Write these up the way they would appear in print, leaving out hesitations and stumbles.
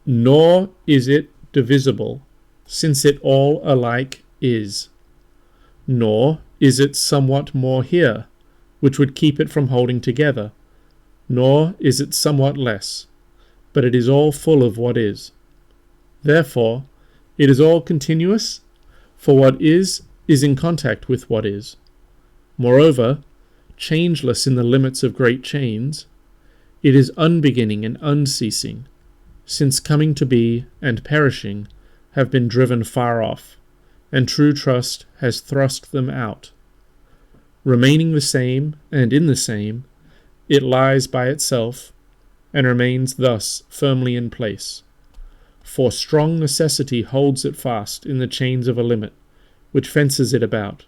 Nor is it divisible, since it all alike is. Nor is it somewhat more here, which would keep it from holding together. Nor is it somewhat less, but it is all full of what is. Therefore, it is all continuous, for what is in contact with what is. Moreover, changeless in the limits of great chains, it is unbeginning and unceasing, since coming to be and perishing have been driven far off, and true trust has thrust them out. Remaining the same and in the same, it lies by itself, and remains thus firmly in place. For strong necessity holds it fast in the chains of a limit, which fences it about.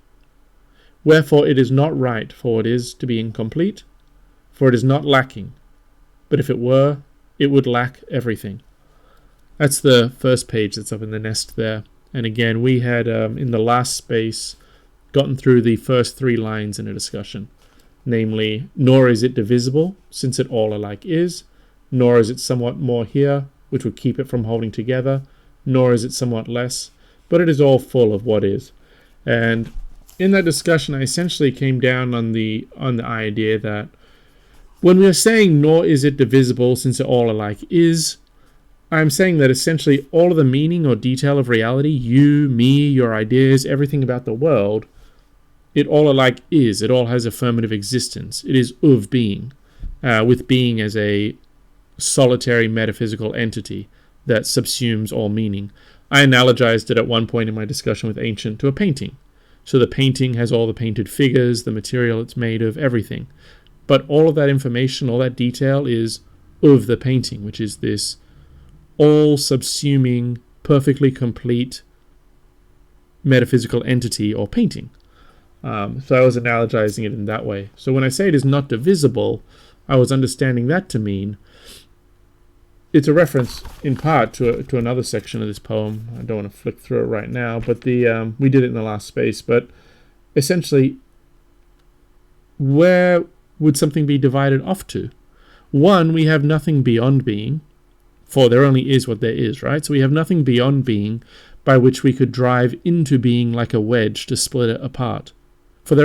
Wherefore it is not right for what is to be incomplete, for it is not lacking, but if it were, it would lack everything. That's the first page that's up in the nest there. And again, we had, in the last space, gotten through the first 3 lines in a discussion. Namely, nor is it divisible, since it all alike is, nor is it somewhat more here, which would keep it from holding together, nor is it somewhat less, but it is all full of what is. And in that discussion, I essentially came down on the idea that when we are saying nor is it divisible, since it all alike is, I'm saying that essentially all of the meaning or detail of reality, you, me, your ideas, everything about the world, it all alike is. It all has affirmative existence. It is of being, with being as a solitary metaphysical entity that subsumes all meaning. I analogized it at one point in my discussion with Ancient to a painting. So the painting has all the painted figures, the material it's made of, everything. But all of that information, all that detail is of the painting, which is this all-subsuming, perfectly complete metaphysical entity or painting. So I was analogizing it in that way. So when I say it is not divisible, I was understanding that to mean it's a reference in part to another section of this poem. I don't want to flick through it right now, but we did it in the last space. But essentially, where would something be divided off to? One, we have nothing beyond being, for there only is what there is, right? So we have nothing beyond being by which we could drive into being like a wedge to split it apart. For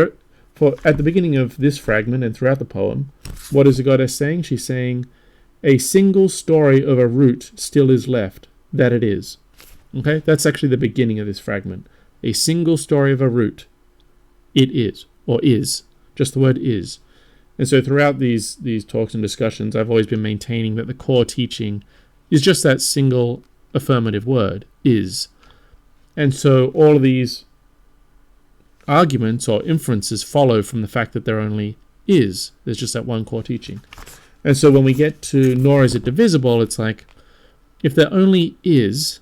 at the beginning of this fragment and throughout the poem, what is the goddess saying? She's saying, a single story of a root still is left, that it is. Okay, that's actually the beginning of this fragment. A single story of a root, it is, or is, just the word is. And so throughout these talks and discussions, I've always been maintaining that the core teaching is just that single affirmative word, is. And so all of these arguments or inferences follow from the fact that there only is. There's just that one core teaching. And so when we get to nor is it divisible, it's like, if there only is,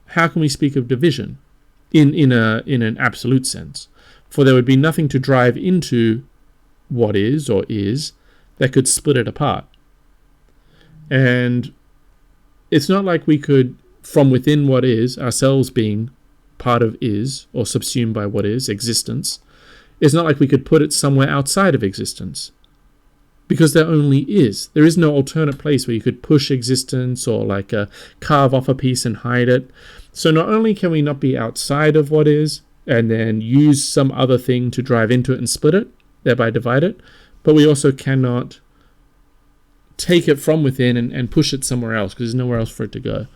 how can we speak of division in an absolute sense? For there would be nothing to drive into what is or is that could split it apart. And it's not like we could, from within what is, ourselves being part of is, or subsumed by what is, existence, it's not like we could put it somewhere outside of existence. Because there only is. There is no alternate place where you could push existence or like carve off a piece and hide it. So not only can we not be outside of what is and then use some other thing to drive into it and split it, thereby divide it, but we also cannot take it from within and push it somewhere else because there's nowhere else for it to go.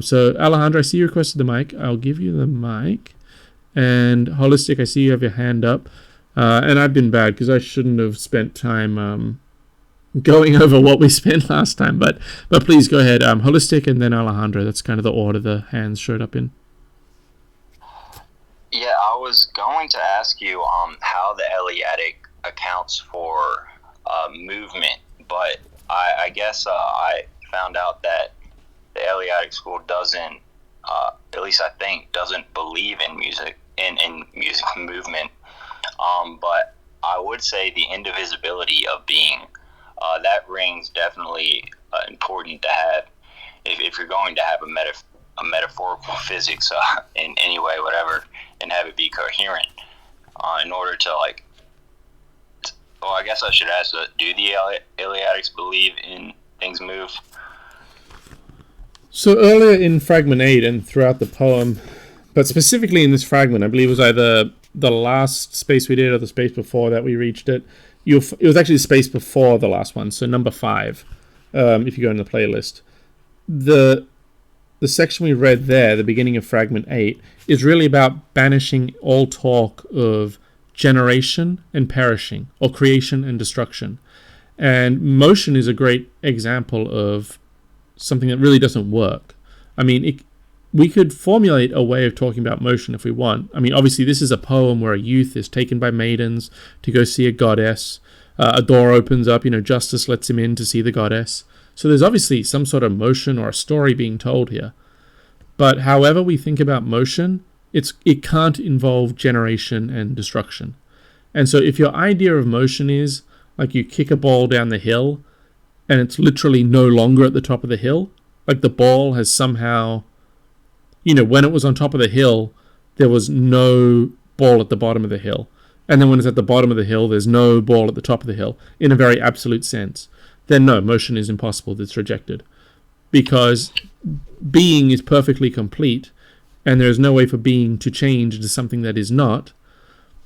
So Alejandro, I see you requested the mic. I'll give you the mic. And Holistic, I see you have your hand up. And I've been bad because I shouldn't have spent time going over what we spent last time. But please go ahead. Holistic and then Alejandro. That's kind of the order the hands showed up in. Yeah, I was going to ask you how the Eleatic accounts for movement, but I guess I found out that the Eleatic school doesn't, at least I think, doesn't believe in music, in music movement. But I would say the indivisibility of being, that rings definitely important to have if you're going to have a metaphorical physics in any way, whatever, and have it be coherent in order to I guess I should ask, do the Eleatics believe in things move? So earlier in Fragment 8 and throughout the poem, but specifically in this fragment, I believe it was either the last space we did or the space before that we reached it. It was actually the space before the last one, so number 5, if you go in the playlist. The section we read there, the beginning of Fragment 8, is really about banishing all talk of generation and perishing, or creation and destruction. And motion is a great example of something that really doesn't work. I mean, we could formulate a way of talking about motion if we want. I mean, obviously, this is a poem where a youth is taken by maidens to go see a goddess. A door opens up, justice lets him in to see the goddess. So there's obviously some sort of motion or a story being told here. But however we think about motion, it can't involve generation and destruction. And so if your idea of motion is like you kick a ball down the hill and it's literally no longer at the top of the hill, like the ball has somehow, when it was on top of the hill, there was no ball at the bottom of the hill. And then when it's at the bottom of the hill, there's no ball at the top of the hill, in a very absolute sense. Then no, motion is impossible, it's rejected. Because being is perfectly complete, and there's no way for being to change into something that is not.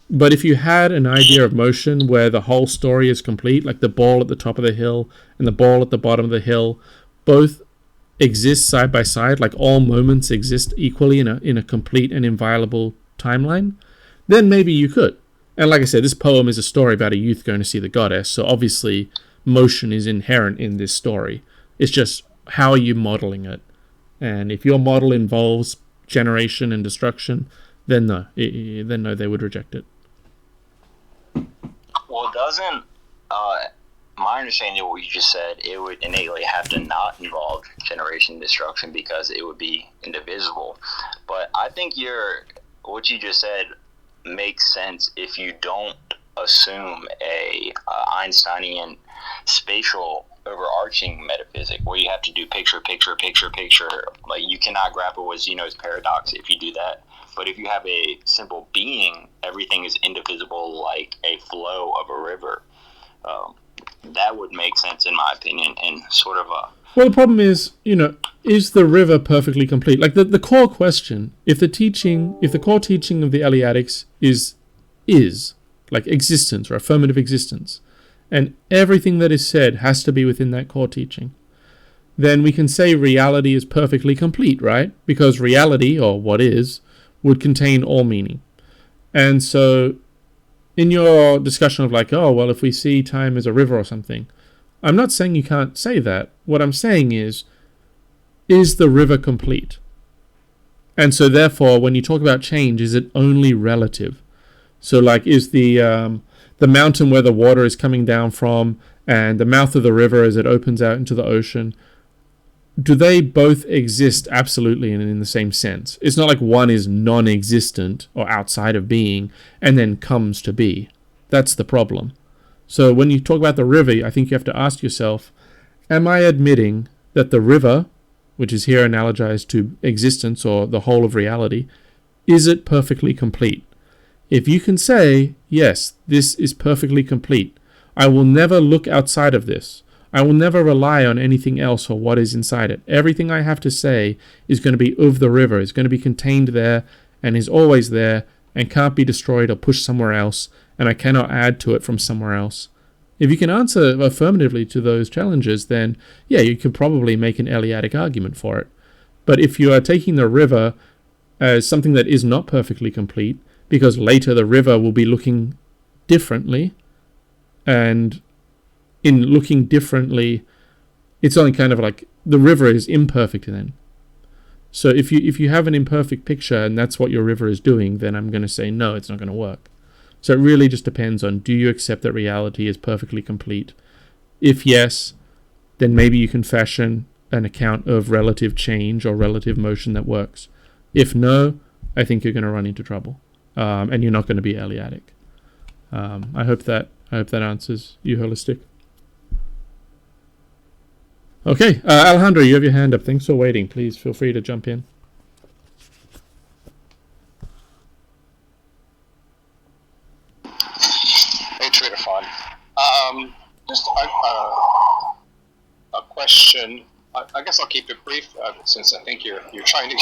But if you had an idea of motion where the whole story is complete, like the ball at the top of the hill and the ball at the bottom of the hill, both exist side by side, like all moments exist equally in a complete and inviolable timeline, then maybe you could. And like I said, this poem is a story about a youth going to see the goddess, so obviously motion is inherent in this story. It's just, how are you modeling it? And if your model involves generation and destruction, then no, they would reject it. Well, doesn't my understanding of what you just said, it would innately have to not involve generation and destruction because it would be indivisible. But I think what you just said makes sense if you don't assume a Einsteinian spatial overarching metaphysic where you have to do picture. Like, you cannot grapple with Zeno's paradox if you do that. But if you have a simple being, everything is indivisible like a flow of a river. That would make sense, in my opinion, and sort of a... Well, the problem is, is the river perfectly complete? Like, the core question, if the core teaching of the Eleatics is, like existence or affirmative existence, and everything that is said has to be within that core teaching, then we can say reality is perfectly complete, right? Because reality, or what is, would contain all meaning. And so in your discussion of like, oh, well, if we see time as a river or something, I'm not saying you can't say that. What I'm saying is the river complete? And so therefore, when you talk about change, is it only relative? So like, is the mountain where the water is coming down from and the mouth of the river as it opens out into the ocean, do they both exist absolutely and in the same sense? It's not like one is non-existent or outside of being and then comes to be. That's the problem. So when you talk about the river, I think you have to ask yourself, am I admitting that the river, which is here analogized to existence or the whole of reality, is it perfectly complete? If you can say, yes, this is perfectly complete, I will never look outside of this. I will never rely on anything else or what is inside it. Everything I have to say is going to be of the river, is going to be contained there and is always there and can't be destroyed or pushed somewhere else, and I cannot add to it from somewhere else. If you can answer affirmatively to those challenges, then yeah, you could probably make an Eleatic argument for it. But if you are taking the river as something that is not perfectly complete, because later the river will be looking differently, and in looking differently, it's only kind of like the river is imperfect then. So if you have an imperfect picture and that's what your river is doing, then I'm going to say no, it's not going to work. So it really just depends on, do you accept that reality is perfectly complete? If yes, then maybe you can fashion an account of relative change or relative motion that works. If no, I think you're going to run into trouble, and you're not going to be Eleatic. I hope that answers you, Holistic. Okay, Alejandro, you have your hand up. Thanks for waiting. Please feel free to jump in. Hey, Twitter fun. Just a question. I guess I'll keep it brief since I think you're trying to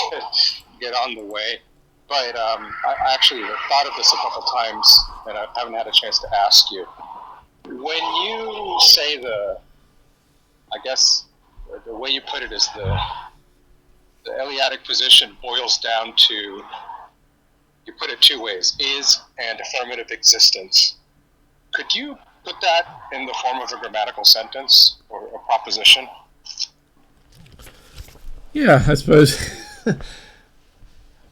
get on the way. But I actually thought of this a couple times, and I haven't had a chance to ask you. When you say I guess the way you put it is the Eleatic position boils down to, you put it two ways, is and affirmative existence. Could you put that in the form of a grammatical sentence or a proposition? Yeah, I suppose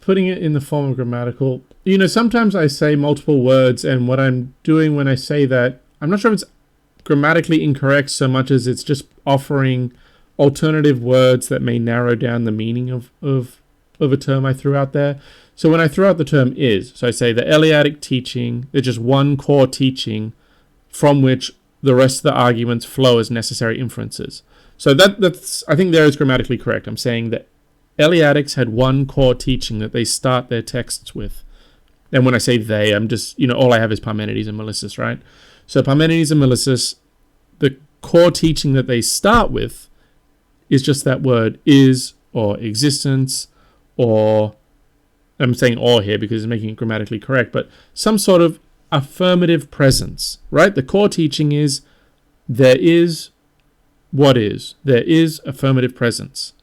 putting it in the form of grammatical. Sometimes I say multiple words, and what I'm doing when I say that, I'm not sure if it's grammatically incorrect so much as it's just offering alternative words that may narrow down the meaning of a term I threw out there. So when I throw out the term is, so I say the Eleatic teaching, there's just one core teaching from which the rest of the arguments flow as necessary inferences. So that's I think there is grammatically correct. I'm saying that Eleatics had one core teaching that they start their texts with. And when I say they, I'm just, all I have is Parmenides and Melissus, right? So Parmenides and Melissus, the core teaching that they start with is just that word is, or existence, or, I'm saying or here because it's making it grammatically correct, but some sort of affirmative presence, right? The core teaching is there is what is. There is affirmative presence.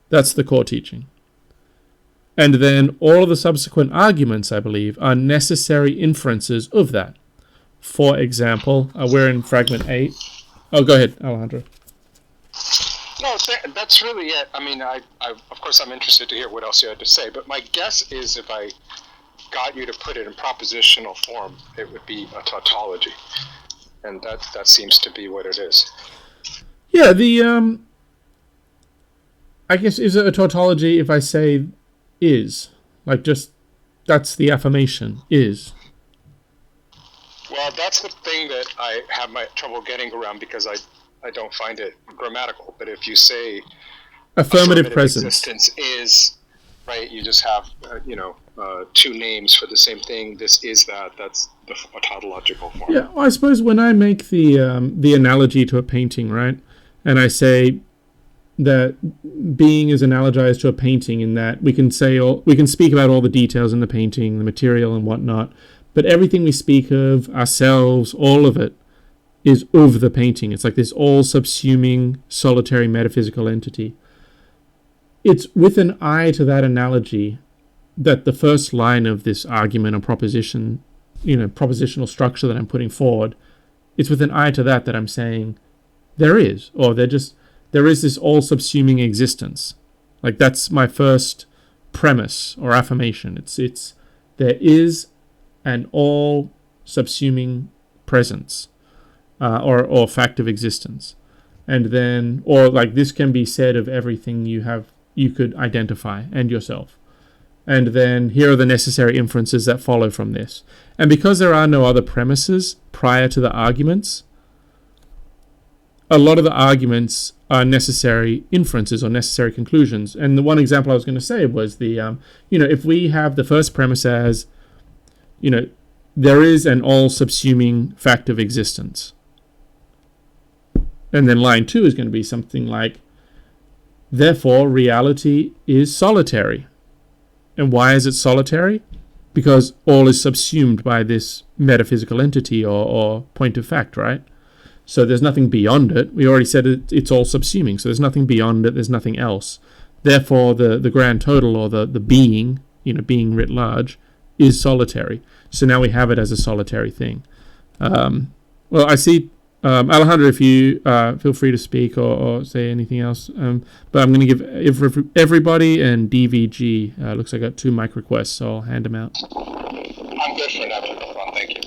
That's the core teaching. And then all of the subsequent arguments, I believe, are necessary inferences of that. For example, we're in fragment 8. Oh, go ahead, Alejandro. No, that's really it. I mean, I of course, I'm interested to hear what else you had to say, but my guess is if I got you to put it in propositional form, it would be a tautology. And that seems to be what it is. Yeah, I guess, is it a tautology if I say is? Like, just, that's the affirmation, is. Well, that's the thing that I have my trouble getting around because I don't find it grammatical. But if you say affirmative presence existence is, right, you just have, two names for the same thing. This is that. That's a tautological form. Yeah, well, I suppose when I make the analogy to a painting, right, and I say that being is analogized to a painting in that we can speak about all the details in the painting, the material and whatnot, but everything we speak of, ourselves, all of it, is of the painting. It's like this all-subsuming, solitary metaphysical entity. It's with an eye to that analogy that the first line of this argument or proposition, propositional structure that I'm putting forward, it's with an eye to that I'm saying there is, or there is this all-subsuming existence. Like, that's my first premise or affirmation. It's there is an all-subsuming presence, or fact of existence. And then, or like this can be said of everything you could identify and yourself. And then here are the necessary inferences that follow from this. And because there are no other premises prior to the arguments, a lot of the arguments are necessary inferences or necessary conclusions. And the one example I was going to say was if we have the first premise as, there is an all-subsuming fact of existence. And then line 2 is going to be something like, therefore, reality is solitary. And why is it solitary? Because all is subsumed by this metaphysical entity or point of fact, right? So there's nothing beyond it. We already said it's all subsuming, so there's nothing beyond it, there's nothing else. Therefore, the grand total, or the being, being writ large, is solitary. So now we have it as a solitary thing. Well, I see, Alejandro, if you feel free to speak or say anything else. But I'm going to give everybody and DVG, looks like I got 2 mic requests, so I'll hand them out. I'm good for now. Thank you.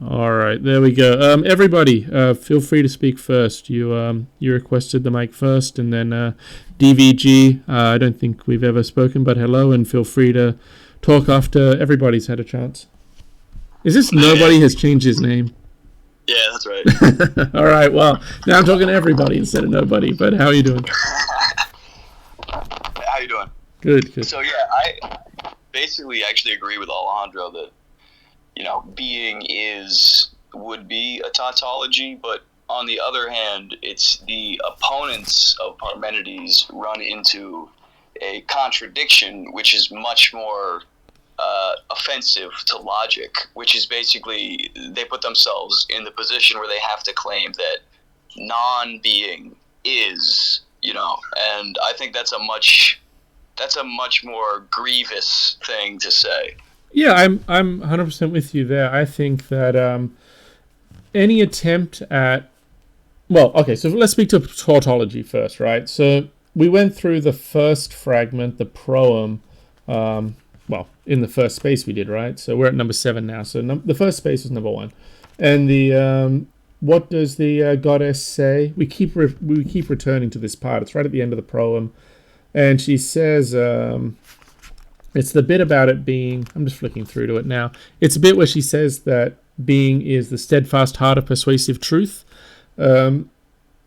All right, there we go. Everybody, feel free to speak first. You requested the mic first, and then DVG. I don't think we've ever spoken, but hello, and feel free to talk after everybody's had a chance. Is this nobody has changed his name? Yeah, that's right. All right, well, now I'm talking to everybody instead of nobody, but how are you doing? How you doing? Good. So, yeah, I basically actually agree with Alejandro that, being would be a tautology, but on the other hand, it's the opponents of Parmenides run into a contradiction which is much more offensive to logic, which is basically they put themselves in the position where they have to claim that non-being is, and I think that's a much more grievous thing to say. Yeah, I'm 100% with you there. I think that any attempt at... Well, okay, so let's speak to tautology first, right? So we went through the first fragment, the proem, in the first space we did, right? So we're at number 7 now. So the first space was number 1. And the what does the goddess say? We keep returning to this part. It's right at the end of the proem. And she says... it's the bit about it being... I'm just flicking through to it now. It's a bit where she says that being is the steadfast heart of persuasive truth. So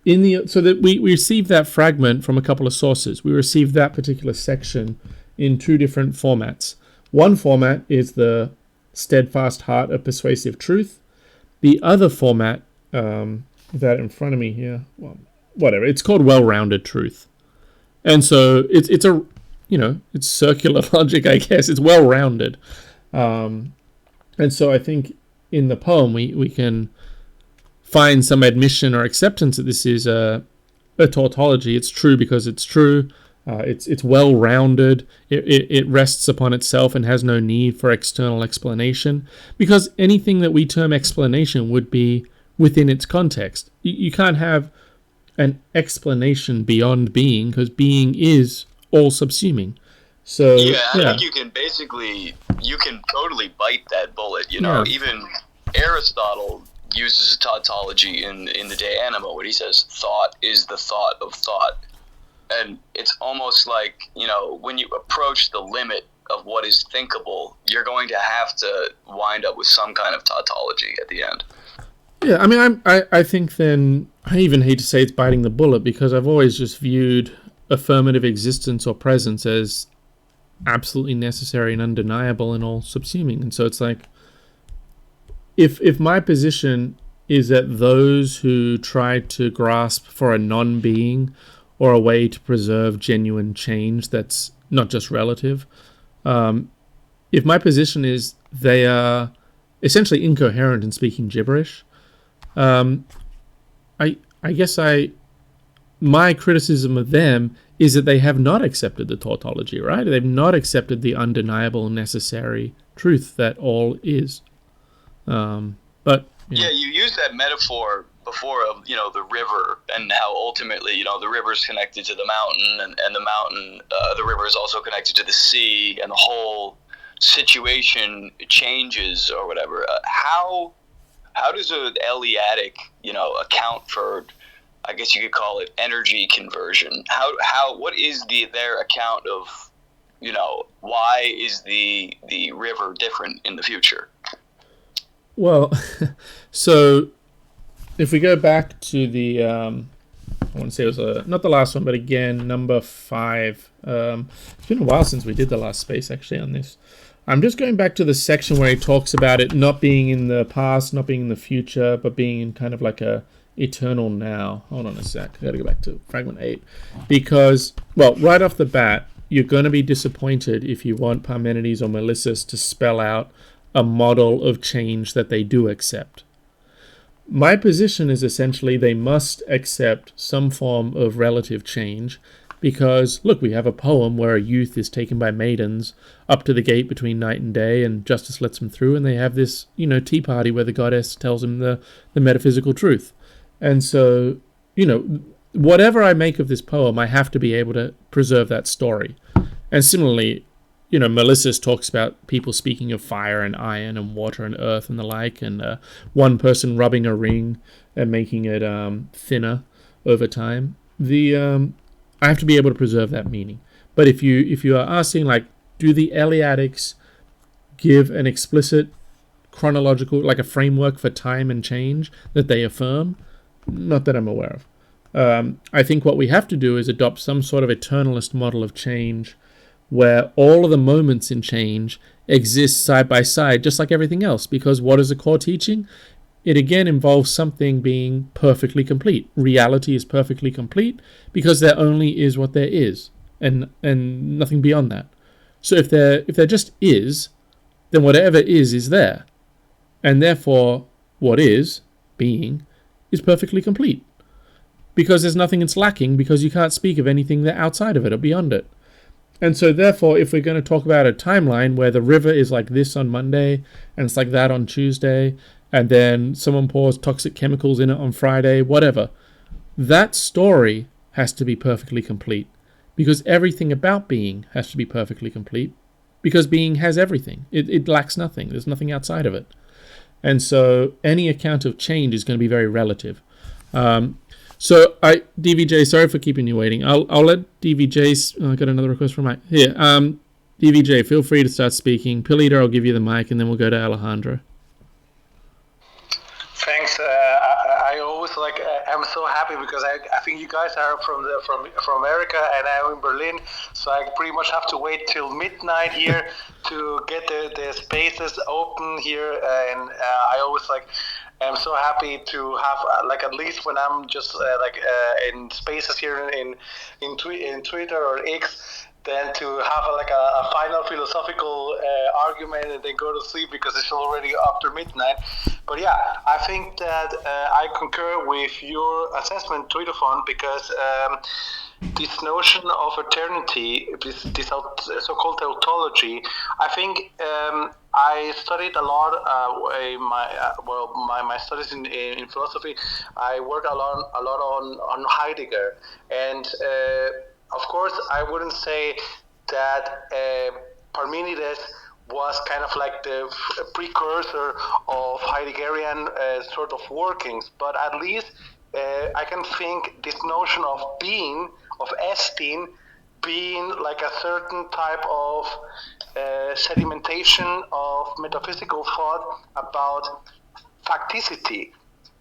that we received that fragment from a couple of sources. We received that particular section in 2 different formats. One format is the steadfast heart of persuasive truth. The other format, that in front of me here, well, whatever, it's called well-rounded truth. And so it's a... it's circular logic, I guess. It's well-rounded. And so I think in the poem we can find some admission or acceptance that this is a tautology. It's true because it's true. It's well-rounded. It rests upon itself and has no need for external explanation, because anything that we term explanation would be within its context. You can't have an explanation beyond being, because being is all subsuming. So I think you can totally bite that bullet. Even Aristotle uses a tautology in the De Anima when he says thought is the thought of thought, and it's almost like when you approach the limit of what is thinkable, you're going to have to wind up with some kind of tautology at the end. Yeah, I mean, I think then I even hate to say it's biting the bullet, because I've always just viewed affirmative existence or presence as absolutely necessary and undeniable and all subsuming. And so it's like, if my position is that those who try to grasp for a non-being or a way to preserve genuine change that's not just relative, if my position is they are essentially incoherent and speaking gibberish, I guess my criticism of them is that they have not accepted the tautology, right? They've not accepted the undeniable, necessary truth that all is. But you used that metaphor before of the river, and how ultimately the river is connected to the mountain, and the mountain, the river is also connected to the sea, and the whole situation changes or whatever. How does an Eleatic account for, I guess you could call it, energy conversion? What is their account of why is the river different in the future? Well, so if we go back to the I want to say it was not the last one, but again number 5. It's been a while since we did the last space actually on this. I'm just going back to the section where he talks about it not being in the past, not being in the future, but being in kind of like a eternal now. Hold on a sec. I got to go back to fragment 8. Because, well, right off the bat, you're going to be disappointed if you want Parmenides or Melissus to spell out a model of change that they do accept. My position is essentially they must accept some form of relative change, because, look, we have a poem where a youth is taken by maidens up to the gate between night and day, and justice lets him through, and they have this, tea party where the goddess tells him the metaphysical truth. And so, whatever I make of this poem, I have to be able to preserve that story. And similarly, Melissus talks about people speaking of fire and iron and water and earth and the like, and one person rubbing a ring and making it thinner over time. I have to be able to preserve that meaning. But if you are asking, like, do the Eleatics give an explicit chronological, like a framework for time and change that they affirm? Not that I'm aware of. I think what we have to do is adopt some sort of eternalist model of change where all of the moments in change exist side by side, just like everything else. Because what is the core teaching? it again involves something being perfectly complete. Reality is perfectly complete because there only is what there is, and nothing beyond that. So if there just is, then whatever is there, and therefore what is, being, is perfectly complete because there's nothing it's lacking, because you can't speak of anything that outside of it or beyond it. And so therefore, if we're going to talk about a timeline where the river is like this on Monday and it's like that on Tuesday, and then someone pours toxic chemicals in it on Friday, whatever, that story has to be perfectly complete, because everything about being has to be perfectly complete, because being has everything. It lacks nothing. There's nothing outside of it. And so any account of change is going to be very relative. So DVJ, sorry for keeping you waiting. I'll let DVJ. I got another request from Mike here. DVJ, feel free to start speaking. Pilliter, I'll give you the mic, and then we'll go to Alejandro. Thanks. I always I'm so happy because I think you guys are from America and I'm in Berlin, so I pretty much have to wait till midnight here to get the spaces open here, and I always I'm so happy to have at least when I'm just in spaces here in Twitter or X, than to have a final philosophical argument and then go to sleep because it's already after midnight. But yeah, I think that I concur with your assessment, Tweetophon, because this notion of eternity, this so-called tautology, I think I studied a lot my studies in philosophy. I work a lot on Heidegger, and of course I wouldn't say that Parmenides was kind of like the precursor of Heideggerian sort of workings, but at least I can think this notion of being, of estin, being like a certain type of sedimentation of metaphysical thought about facticity.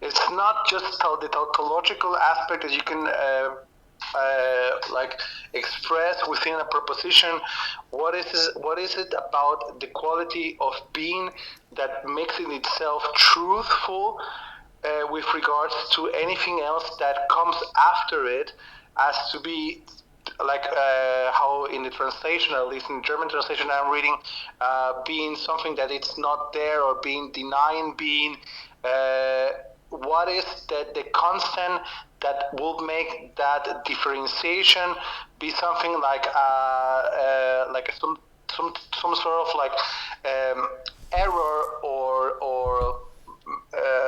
It's not just the tautological aspect that you can express within a proposition. What is it about the quality of being that makes it itself truthful with regards to anything else that comes after it, as to be how in the translation, at least in German translation I'm reading, being something that it's not there, or being denying being. What is the constant that will make that differentiation be something like some sort of error or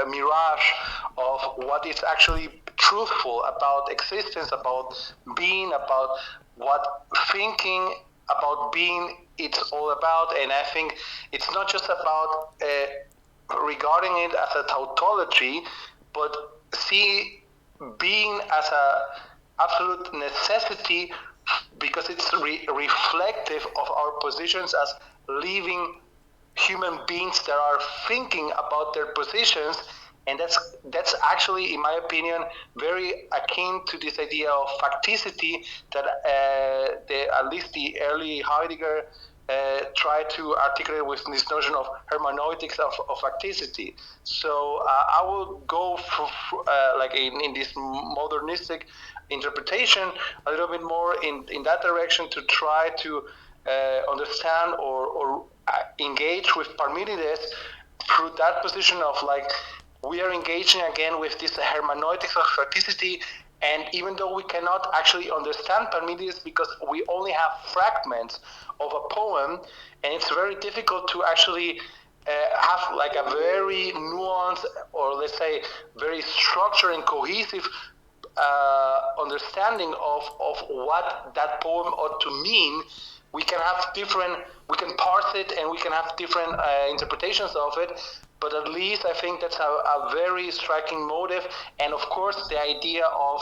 mirage of what is actually truthful about existence, about being, about what thinking about being it's all about. And I think it's not just about regarding it as a tautology, but see being as a absolute necessity, because it's reflective of our positions as living human beings that are thinking about their positions. And that's actually, in my opinion, very akin to this idea of facticity that at least the early Heidegger tried to articulate with this notion of hermeneutics of facticity. So I will go for in this modernistic interpretation a little bit more in that direction, to try to understand or engage with Parmenides through that position of we are engaging again with this hermeneutics of facticity. And even though we cannot actually understand Parmenides because we only have fragments of a poem, and it's very difficult to actually have a very nuanced, or let's say very structured and cohesive understanding of what that poem ought to mean. We can parse it and we can have different interpretations of it, but at least I think that's a very striking motive. And of course, the idea of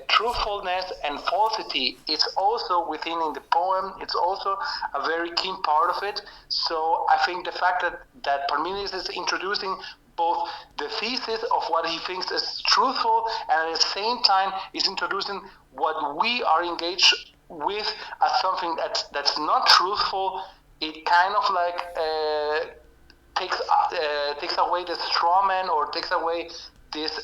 truthfulness and falsity is also within in the poem. It's also a very keen part of it. So I think the fact that Parmenides is introducing both the thesis of what he thinks is truthful, and at the same time is introducing what we are engaged with as something that's not truthful, it kind of takes away the straw man, or takes away this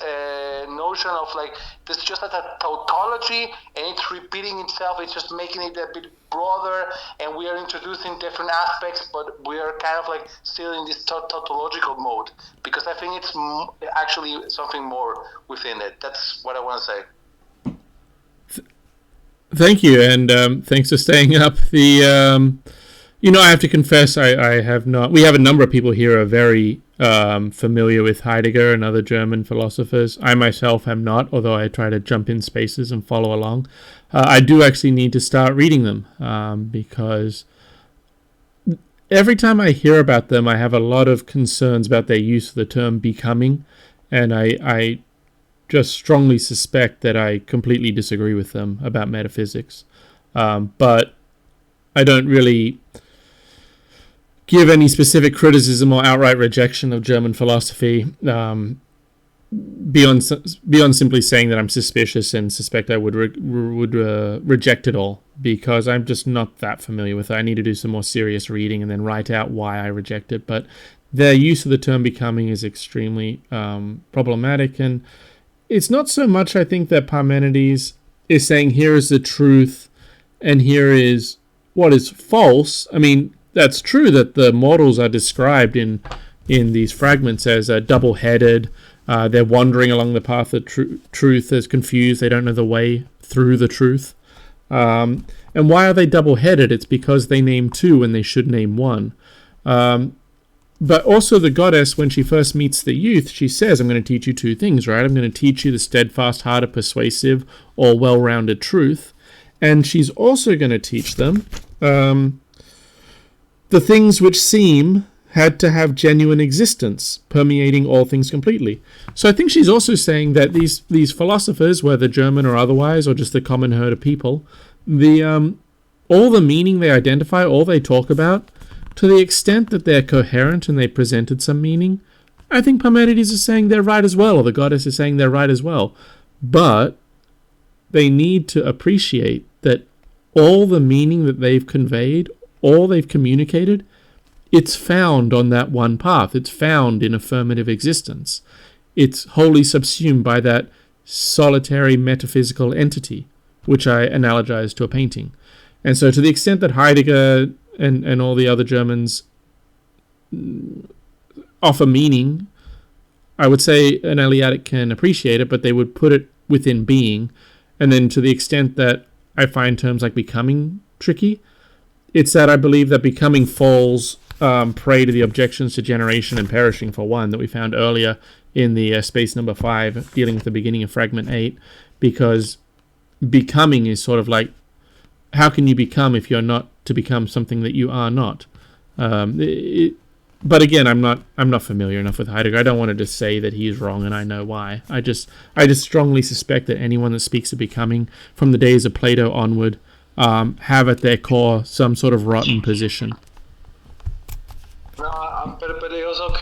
notion of like this just as a tautology, and it's repeating itself. It's just making it a bit broader, and we are introducing different aspects, but we are kind of like still in this tautological mode, because I think it's actually something more within it. That's what I want to say. Thank you, and thanks for staying up. I have to confess, I have not. We have a number of people here who are very familiar with Heidegger and other German philosophers. I myself am not, although I try to jump in spaces and follow along. I do actually need to start reading them because every time I hear about them, I have a lot of concerns about their use of the term becoming, and I just strongly suspect that I completely disagree with them about metaphysics. But I don't really give any specific criticism or outright rejection of German philosophy beyond simply saying that I'm suspicious and suspect I would reject it all, because I'm just not that familiar with it. I need to do some more serious reading and then write out why I reject it. But their use of the term becoming is extremely problematic, and it's not so much, I think, that Parmenides is saying here is the truth and here is what is false. I mean, that's true that the mortals are described in these fragments as double-headed. They're wandering along the path of truth as confused. They don't know the way through the truth. And why are they double-headed? It's because they name two when they should name one. But also the goddess, when she first meets the youth, she says, I'm going to teach you two things, right? I'm going to teach you the steadfast, hearted, persuasive, or well-rounded truth. And she's also going to teach them the things which seem had to have genuine existence, permeating all things completely. So I think she's also saying that these philosophers, whether German or otherwise, or just the common herd of people, all the meaning they identify, all they talk about, to the extent that they're coherent and they presented some meaning, I think Parmenides is saying they're right as well, or the goddess is saying they're right as well. But they need to appreciate that all the meaning that they've conveyed, all they've communicated, it's found on that one path. It's found in affirmative existence. It's wholly subsumed by that solitary metaphysical entity, which I analogize to a painting. And so to the extent that Heidegger and all the other Germans offer meaning, I would say an Eleatic can appreciate it, but they would put it within being. And then to the extent that I find terms like becoming tricky, it's that I believe that becoming falls prey to the objections to generation and perishing, for one, that we found earlier in the space number 5, dealing with the beginning of fragment 8, because becoming is sort of like, how can you become if you're not to become something that you are not? But again, I'm not familiar enough with Heidegger. I don't want to just say that he is wrong and I know why. I just strongly suspect that anyone that speaks of becoming from the days of Plato onward have at their core some sort of rotten position. No, but it also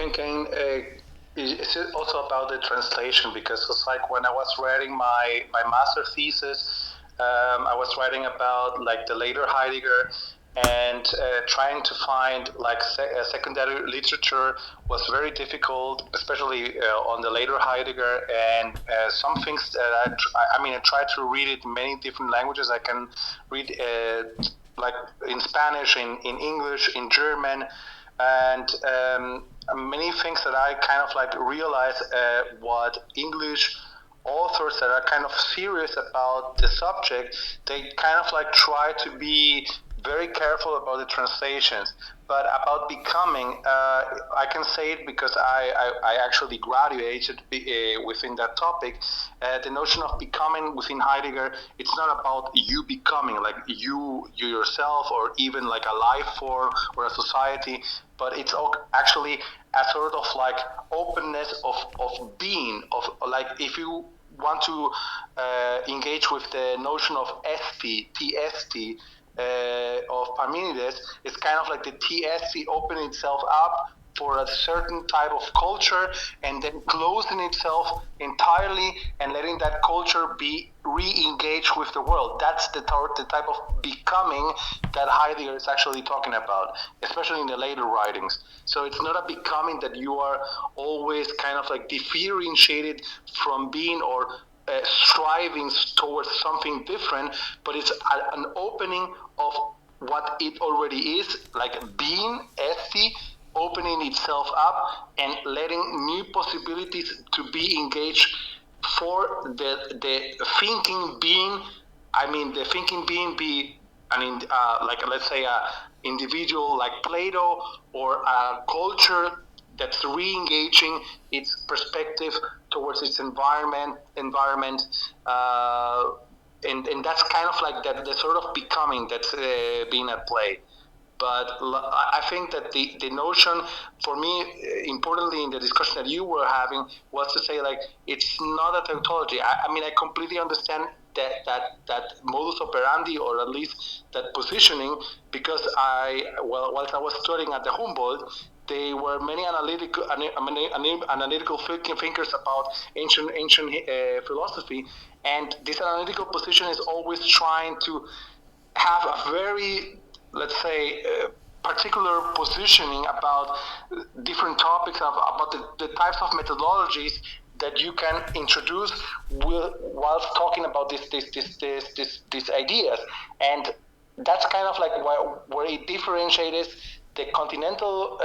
it's also about the translation, because it's like when I was writing my master thesis, I was writing about like the later Heidegger, and trying to find like secondary literature was very difficult, especially on the later Heidegger. And some things that I tried to read it in many different languages. I can read like in Spanish, in English, in German, and many things that I kind of like realized what English authors that are kind of serious about the subject, they kind of like try to be very careful about the translations. But about becoming, I can say it because I actually graduated within that topic. The notion of becoming within Heidegger, it's not about you becoming, like you yourself, or even like a life form or a society, but it's actually a sort of like openness of being, of like if you want to engage with the notion of TST, of Parmenides, it's kind of like the TSC opening itself up for a certain type of culture and then closing itself entirely and letting that culture be re-engaged with the world. That's the type of becoming that Heidegger is actually talking about, especially in the later writings. So it's not a becoming that you are always kind of like differentiated from being or striving towards something different, but it's an opening of what it already is, like being, esti, opening itself up and letting new possibilities to be engaged for the thinking being. I mean, the thinking being be like let's say a individual like Plato, or a culture that's re-engaging its perspective towards its environment, and that's kind of like the sort of becoming that's being at play. But I think that the notion, for me, importantly in the discussion that you were having, was to say like it's not a tautology. I mean, I completely understand that modus operandi, or at least that positioning, because whilst I was studying at the Humboldt, there were many analytical thinkers about ancient philosophy, and this analytical position is always trying to have a very, let's say, particular positioning about different topics, about the types of methodologies that you can introduce whilst talking about these ideas. And that's kind of like where it differentiates the continental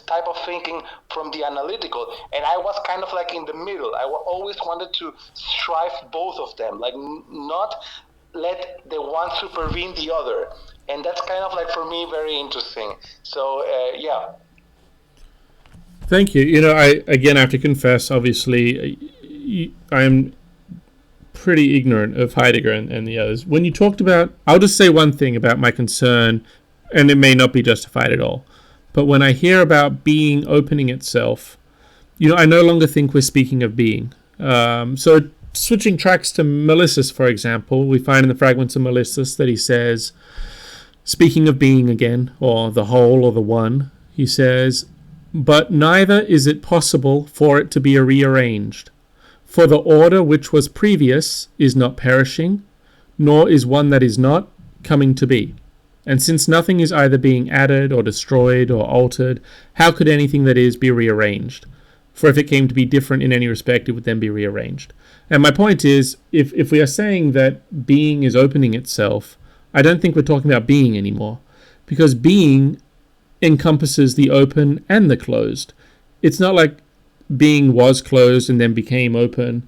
type of thinking from the analytical. And I was kind of like in the middle. I always wanted to strive both of them, like not let the one supervene the other. And that's kind of like, for me, very interesting. So, yeah. Thank you. I have to confess, obviously, I am pretty ignorant of Heidegger and the others. When you talked about, I'll just say one thing about my concern, and it may not be justified at all, but when I hear about being opening itself, I no longer think we're speaking of being. So switching tracks to Melissus, for example, we find in the fragments of Melissus that he says, speaking of being again, or the whole or the one, he says, but neither is it possible for it to be rearranged. For the order which was previous is not perishing, nor is one that is not coming to be. And since nothing is either being added or destroyed or altered, how could anything that is be rearranged? For if it came to be different in any respect, it would then be rearranged. And my point is, if we are saying that being is opening itself, I don't think we're talking about being anymore, because being encompasses the open and the closed. It's not like being was closed and then became open.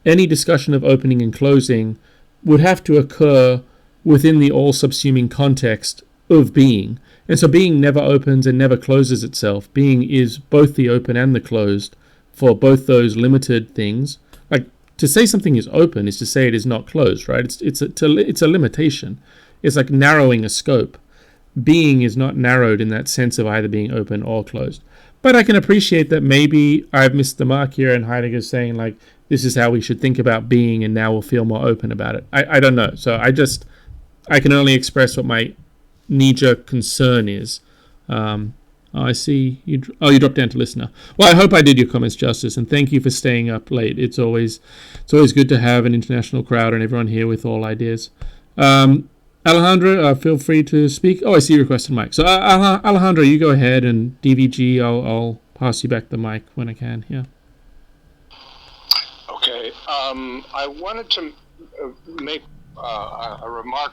Any discussion of opening and closing would have to occur within the all-subsuming context of being. And so being never opens and never closes itself. Being is both the open and the closed for both those limited things. Like, to say something is open is to say it is not closed, right? It's a limitation. It's like narrowing a scope. Being is not narrowed in that sense of either being open or closed. But I can appreciate that maybe I've missed the mark here and Heidegger's saying, like, this is how we should think about being and now we'll feel more open about it. I don't know. So I can only express what my knee-jerk concern is. I see you dropped down to listener. Well, I hope I did your comments justice, and thank you for staying up late. It's always good to have an international crowd and everyone here with all ideas. Alejandro, feel free to speak. Oh, I see you requested mic. So Alejandro, you go ahead, and DVG, I'll pass you back the mic when I can. Yeah. Okay. I wanted to make a remark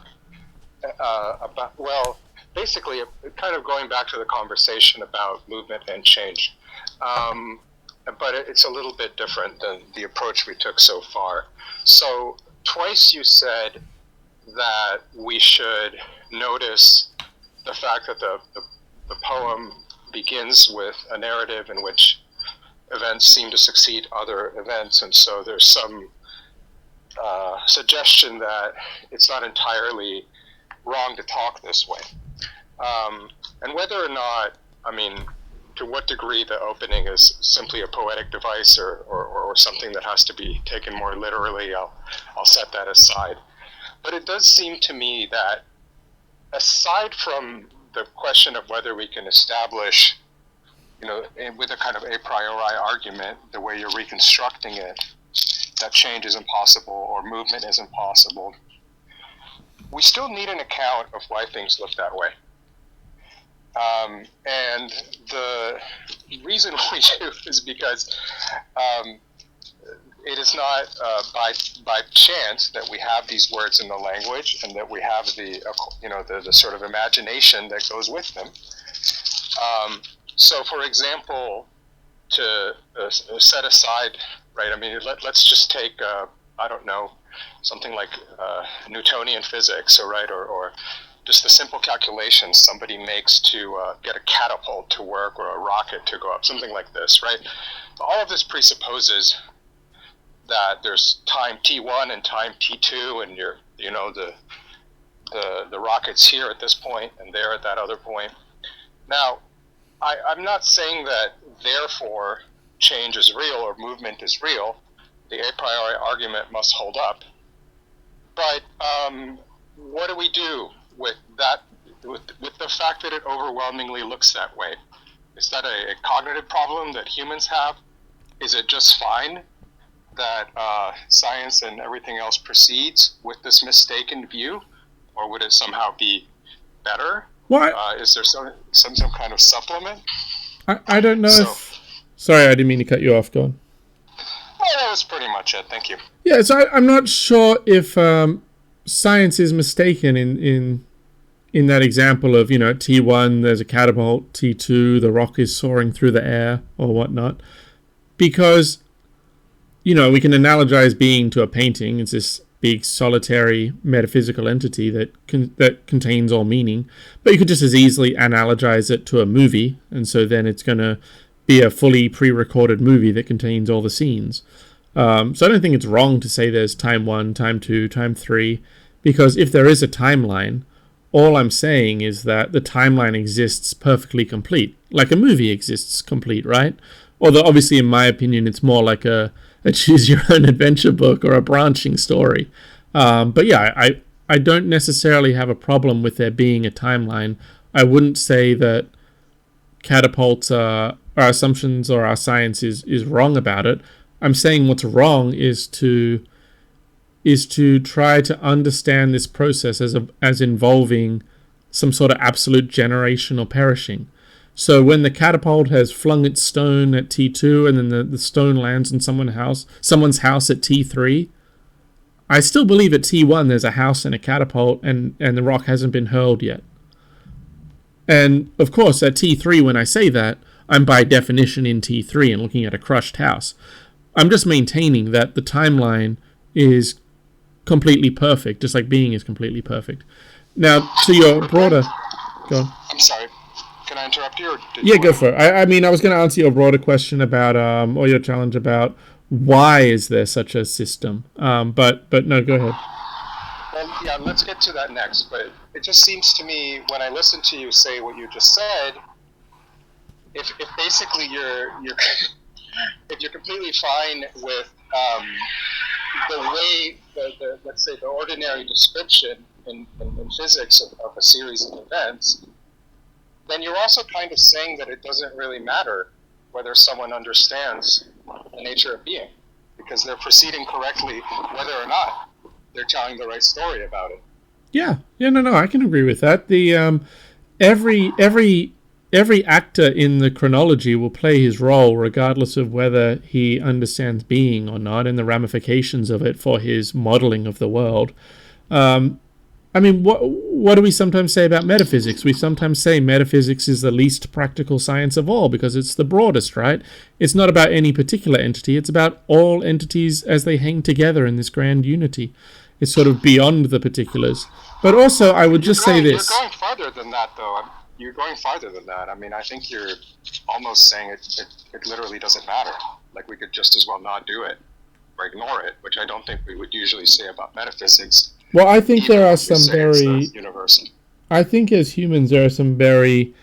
about, well, basically, kind of going back to the conversation about movement and change. But it's a little bit different than the approach we took so far. So twice you said that we should notice the fact that the poem begins with a narrative in which events seem to succeed other events, and so there's some suggestion that it's not entirely wrong to talk this way. And whether or not, to what degree the opening is simply a poetic device or something that has to be taken more literally, I'll set that aside. But it does seem to me that aside from the question of whether we can establish with a kind of a priori argument, the way you're reconstructing it, that change is impossible or movement is impossible, we still need an account of why things look that way. And the reason we do is because it is not by chance that we have these words in the language and that we have the sort of imagination that goes with them. So, for example, to set aside, right? I mean, let's just take I don't know, something like Newtonian physics, or just the simple calculations somebody makes to get a catapult to work or a rocket to go up, something like this, right? All of this presupposes that there's time t1 and time t2, and the rocket's here at this point and there at that other point. Now, I'm not saying that therefore change is real or movement is real. The a priori argument must hold up. But what do we do with that, with the fact that it overwhelmingly looks that way? Is that a cognitive problem that humans have? Is it just fine that science and everything else proceeds with this mistaken view? Or would it somehow be better? What? Is there some kind of supplement? I don't know if... Sorry, I didn't mean to cut you off. Go on. Well, that was pretty much it. Thank you. Yeah, so I'm not sure if science is mistaken in that example of, T1, there's a catapult, T2, the rock is soaring through the air or whatnot. Because, we can analogize being to a painting. It's this big solitary metaphysical entity that contains all meaning. But you could just as easily analogize it to a movie, and so then it's going to be a fully pre-recorded movie that contains all the scenes. So I don't think it's wrong to say there's time 1, time 2, time 3, because if there is a timeline, all I'm saying is that the timeline exists perfectly complete, like a movie exists complete, right? Although obviously, in my opinion, it's more like a choose-your-own-adventure book or a branching story. But yeah, I don't necessarily have a problem with there being a timeline. I wouldn't say that catapults our assumptions or our science is wrong about it. I'm saying what's wrong is to try to understand this process as involving some sort of absolute generation or perishing. So when the catapult has flung its stone at T2 and then the stone lands in someone's house at T3, I still believe at T1 there's a house and a catapult and the rock hasn't been hurled yet. And of course at T3 when I say that, I'm by definition in T3 and looking at a crushed house. I'm just maintaining that the timeline is completely perfect, just like being is completely perfect. Now, to your broader... Go on. I'm sorry. Can I interrupt you? Yeah, go for it. I mean, I was going to answer your broader question about, or your challenge about why is there such a system. But no, go ahead. Well, yeah, let's get to that next. But it just seems to me, when I listen to you say what you just said, if basically you're if you're completely fine with the way let's say the ordinary description in physics of a series of events, then you're also kind of saying that it doesn't really matter whether someone understands the nature of being, because they're proceeding correctly whether or not they're telling the right story about it. Yeah, no, I can agree with that. The every actor in the chronology will play his role regardless of whether he understands being or not and the ramifications of it for his modeling of the world. I mean, what do we sometimes say about metaphysics? We sometimes say metaphysics is the least practical science of all because it's the broadest, right? It's not about any particular entity. It's about all entities as they hang together in this grand unity. It's sort of beyond the particulars. But also, I would just say this. You're going farther than that, though. You're going farther than that. I mean, I think you're almost saying it literally doesn't matter. Like, we could just as well not do it or ignore it, which I don't think we would usually say about metaphysics. Well, I think there are some very... universal. I think as humans there are some very,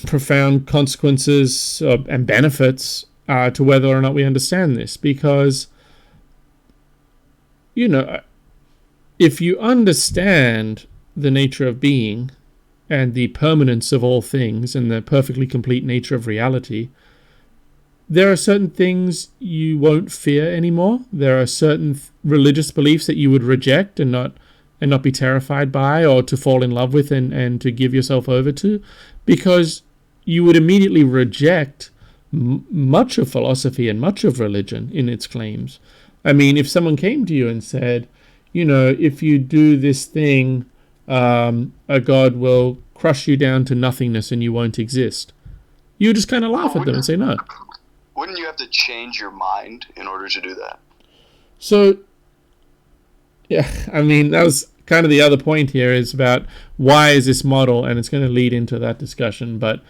profound consequences and benefits to whether or not we understand this. Because, if you understand the nature of being, and the permanence of all things and the perfectly complete nature of reality, there are certain things you won't fear anymore. There are certain religious beliefs that you would reject and not be terrified by, or to fall in love with and to give yourself over to, because you would immediately reject much of philosophy and much of religion in its claims. I mean, if someone came to you and said, if you do this thing, a god will crush you down to nothingness and you won't exist, you would just kind of laugh at them and say no. Wouldn't you have to change your mind in order to do that? So, yeah, I mean, that was kind of the other point here, is about why is this model, and it's going to lead into that discussion, but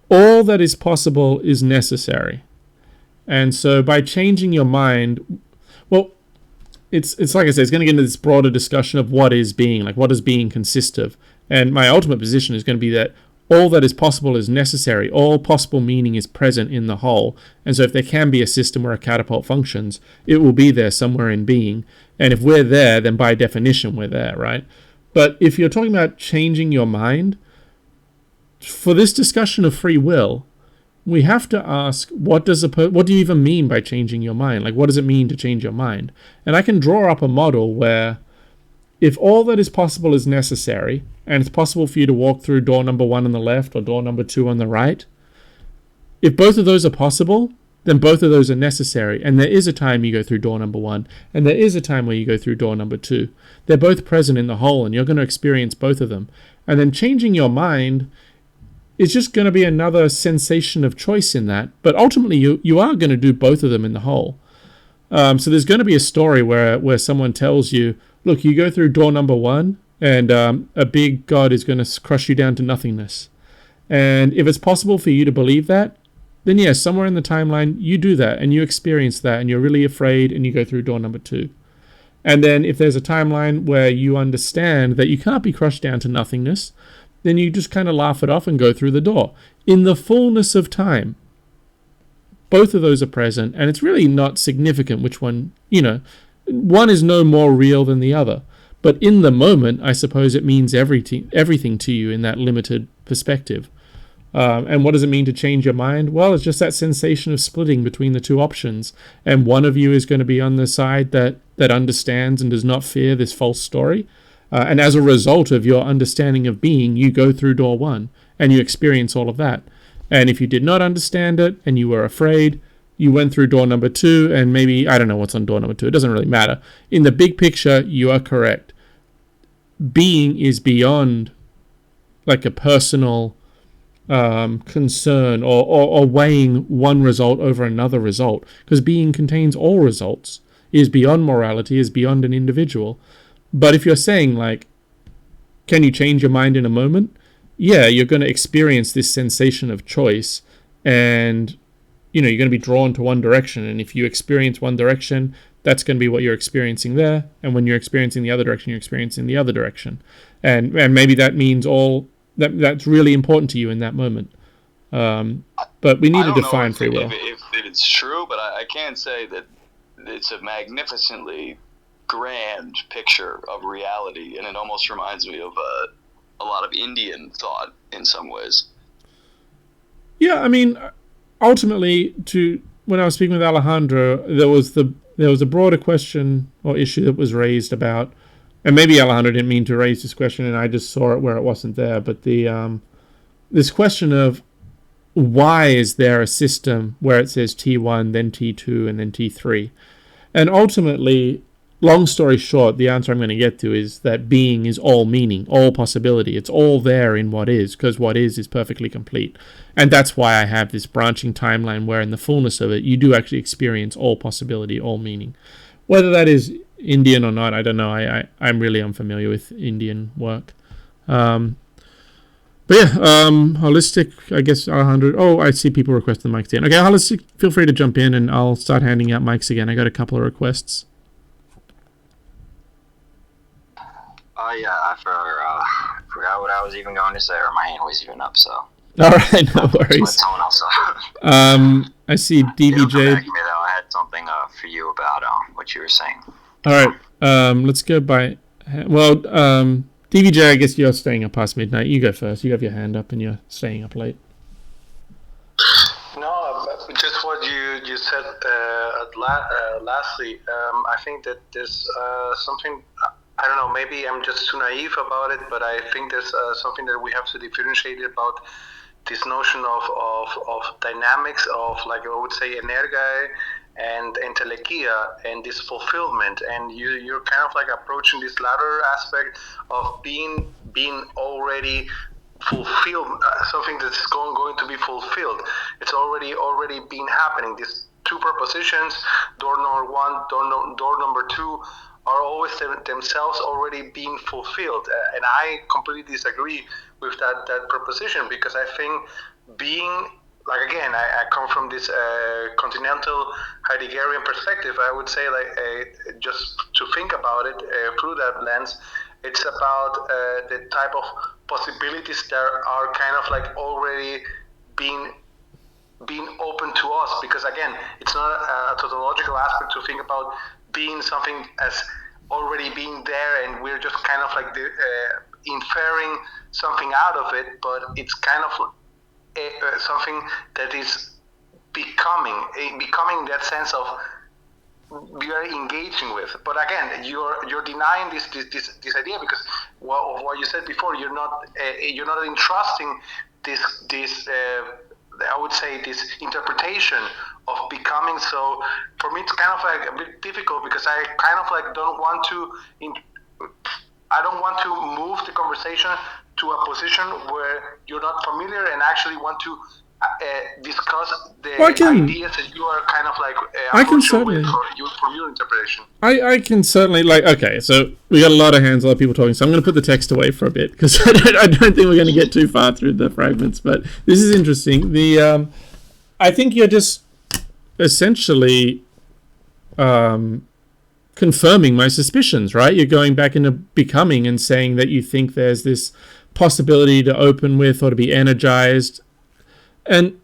all that is possible is necessary. And so by changing your mind, well, it's like I said, it's going to get into this broader discussion of what is being, like what does being consist of? And my ultimate position is going to be that all that is possible is necessary. All possible meaning is present in the whole. And so if there can be a system where a catapult functions, it will be there somewhere in being. And if we're there, then by definition we're there, right? But if you're talking about changing your mind, for this discussion of free will, we have to ask, what do you even mean by changing your mind? Like, what does it mean to change your mind? And I can draw up a model where if all that is possible is necessary, and it's possible for you to walk through door number 1 on the left or door number 2 on the right, if both of those are possible, then both of those are necessary. And there is a time you go through door number 1, and there is a time where you go through door number 2. They're both present in the whole, and you're going to experience both of them. And then changing your mind is just going to be another sensation of choice in that. But ultimately, you are going to do both of them in the whole. So there's going to be a story where someone tells you, look, you go through door number 1, and a big god is going to crush you down to nothingness. And if it's possible for you to believe that, then yes, somewhere in the timeline, you do that, and you experience that, and you're really afraid, and you go through door number 2. And then if there's a timeline where you understand that you can't be crushed down to nothingness, then you just kind of laugh it off and go through the door. In the fullness of time, both of those are present, and it's really not significant which one, one is no more real than the other. But in the moment, I suppose it means everything to you in that limited perspective. And what does it mean to change your mind? Well, it's just that sensation of splitting between the two options. And one of you is going to be on the side that understands and does not fear this false story. And as a result of your understanding of being, you go through door 1 and you experience all of that. And if you did not understand it and you were afraid, you went through door number 2, and maybe, I don't know what's on door number 2. It doesn't really matter. In the big picture, you are correct. Being is beyond like a personal concern or weighing one result over another result, because being contains all results, is beyond morality, is beyond an individual. But if you're saying, like, can you change your mind in a moment? Yeah, you're going to experience this sensation of choice, and you're going to be drawn to one direction. And if you experience one direction, that's going to be what you're experiencing there. And when you're experiencing the other direction, you're experiencing the other direction. And maybe that means that's really important to you in that moment. But we need to define free will. If it's true, but I can say that it's a magnificently grand picture of reality, and it almost reminds me of a lot of Indian thought in some ways. Yeah, I mean, ultimately, when I was speaking with Alejandro, there was a broader question or issue that was raised about, and maybe Alejandro didn't mean to raise this question, and I just saw it where it wasn't there. But this question of why is there a system where it says T1, then T2, and then T3, and ultimately, long story short, the answer I'm going to get to is that being is all meaning, all possibility. It's all there in what is, because what is perfectly complete. And that's why I have this branching timeline where in the fullness of it, you do actually experience all possibility, all meaning. Whether that is Indian or not, I don't know. I'm really unfamiliar with Indian work. But yeah, holistic, I guess, 100. Oh, I see people requesting the mics again. Okay, holistic, feel free to jump in and I'll start handing out mics again. I got a couple of requests. Oh yeah, I forgot what I was even going to say, or my hand was even up. So. All right, no worries. Someone else. I see DBJ. Back to me, though. I had something for you about what you were saying. All right, let's go by. Well, DVJ, I guess you're staying up past midnight. You go first. You have your hand up and you're staying up late. No, just what you said lastly. I think that there's something, I don't know, maybe I'm just too naive about it, but I think there's something that we have to differentiate about this notion of dynamics of, like I would say, energia and entelekia and this fulfillment. And you're kind of like approaching this latter aspect of being already fulfilled, something that's going to be fulfilled. It's already been happening. These two propositions, door number one, door number two, are always themselves already being fulfilled. And I completely disagree with that proposition, because I think being, like, again, I come from this continental Heideggerian perspective. I would say, like, just to think about it through that lens, it's about the type of possibilities that are kind of like already being open to us. Because again, it's not a tautological aspect to think about being something as already being there, and we're just kind of like inferring something out of it, but it's kind of something that is becoming that sense of we are engaging with. But again, you're denying this idea, because of what you said before. You're not entrusting this I would say this interpretation of becoming. So for me, it's kind of like a bit difficult, because I kind of like don't want to move the conversation to a position where you're not familiar and actually want to discuss the ideas that you are kind of like approaching with from your interpretation. I can certainly, like, okay, so we got a lot of hands, a lot of people talking, so I'm going to put the text away for a bit, because I don't think we're going to get too far through the fragments, but this is interesting. I think you're just essentially confirming my suspicions, right? You're going back into becoming and saying that you think there's this possibility to open with or to be energized. And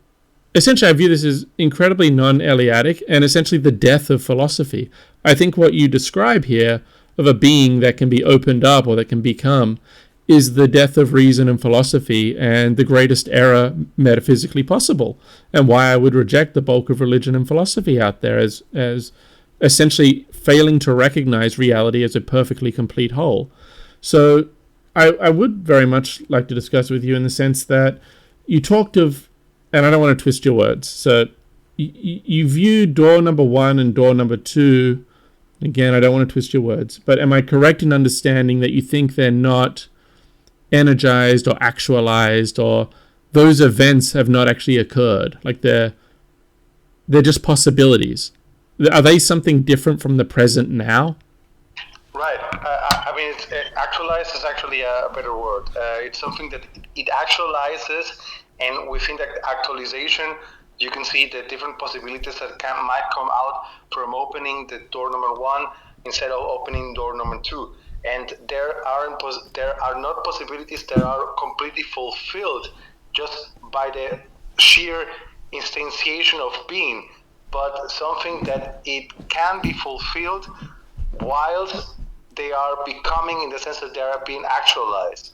essentially, I view this as incredibly non-Eleatic and essentially the death of philosophy. I think what you describe here of a being that can be opened up or that can become is the death of reason and philosophy, and the greatest error metaphysically possible, and why I would reject the bulk of religion and philosophy out there as essentially failing to recognize reality as a perfectly complete whole. So I would very much like to discuss with you in the sense that you talked of, and I don't want to twist your words, so you view door number one and door number two, again, I don't want to twist your words, but am I correct in understanding that you think they're not energized or actualized, or those events have not actually occurred? Like they're just possibilities. Are they something different from the present now? Right. I mean, actualized is actually a better word. It's something that it actualizes, and within that actualization, you can see the different possibilities that might come out from opening the door number one instead of opening door number two. And there are not possibilities that are completely fulfilled just by the sheer instantiation of being, but something that it can be fulfilled whilst they are becoming, in the sense that they are being actualized.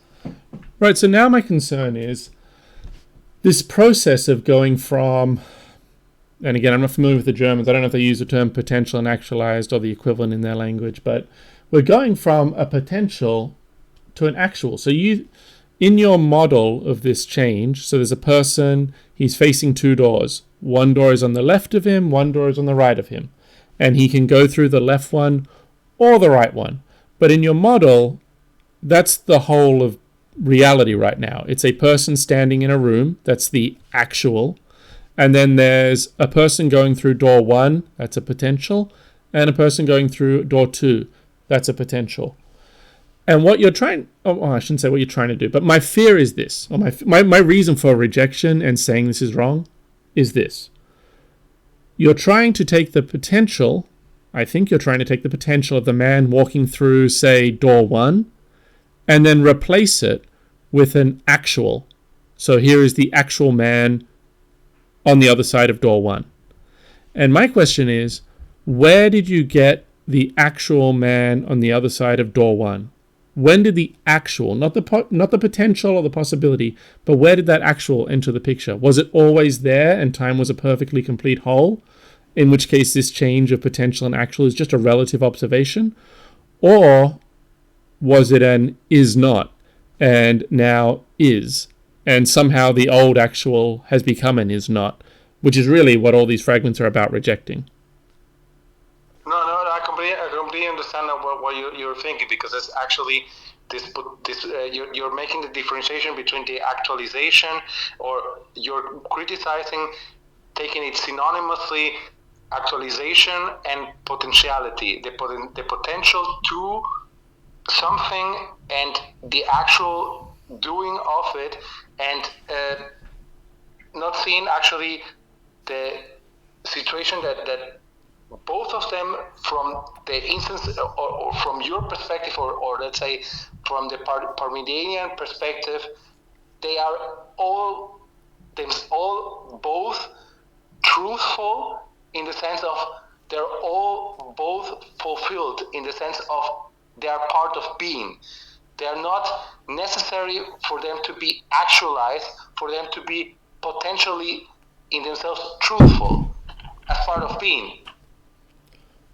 Right, so now my concern is this process of going from, and again, I'm not familiar with the Germans, I don't know if they use the term potential and actualized or the equivalent in their language, but we're going from a potential to an actual. So you, in your model of this change, so there's a person, he's facing two doors. One door is on the left of him, one door is on the right of him. And he can go through the left one or the right one. But in your model, that's the whole of reality right now. It's a person standing in a room, that's the actual. And then there's a person going through door one, that's a potential, and a person going through door two, that's a potential. And what you're trying, I shouldn't say what you're trying to do, but my fear is this, or my reason for rejection and saying this is wrong is this. You're trying to take the potential, I think you're trying to take the potential of the man walking through, say, door one, and then replace it with an actual. So here is the actual man on the other side of door one. And my question is, where did you get the actual man on the other side of door one? when did the actual, not the potential or the possibility, but where did that actual enter the picture? Was it always there and time was a perfectly complete whole? In which case this change of potential and actual is just a relative observation? Or was it an is not and now is? And somehow the old actual has become an is not, which is really what all these fragments are about rejecting. No, I completely understand what you're thinking, because it's actually you're making the differentiation between the actualization, or you're criticizing, taking it synonymously, actualization and potentiality, the potential to something and the actual doing of it, and not seeing actually the situation that both of them, from the instance or from your perspective, or let's say from the Parmenidean perspective, they are all both truthful, in the sense of they're all both fulfilled, in the sense of they are part of being. They are not necessary for them to be actualized, for them to be potentially in themselves truthful as part of being.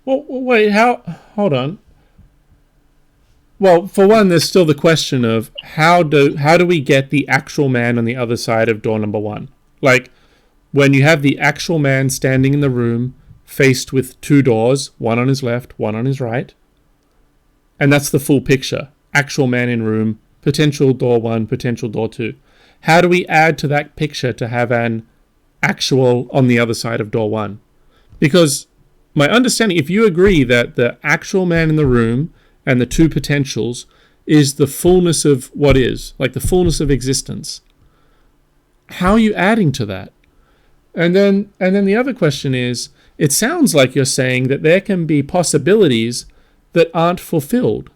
Well, wait, hold on. Well, for one, there's still the question of how do we get the actual man on the other side of door number one? Like, when you have the actual man standing in the room faced with two doors, one on his left, one on his right, and that's the full picture. Actual man in room, potential door one, potential door two. How do we add to that picture to have an actual on the other side of door one? Because my understanding, if you agree that the actual man in the room and the two potentials is the fullness of what is, like the fullness of existence, how are you adding to that? And then the other question is, it sounds like you're saying that there can be possibilities that aren't fulfilled.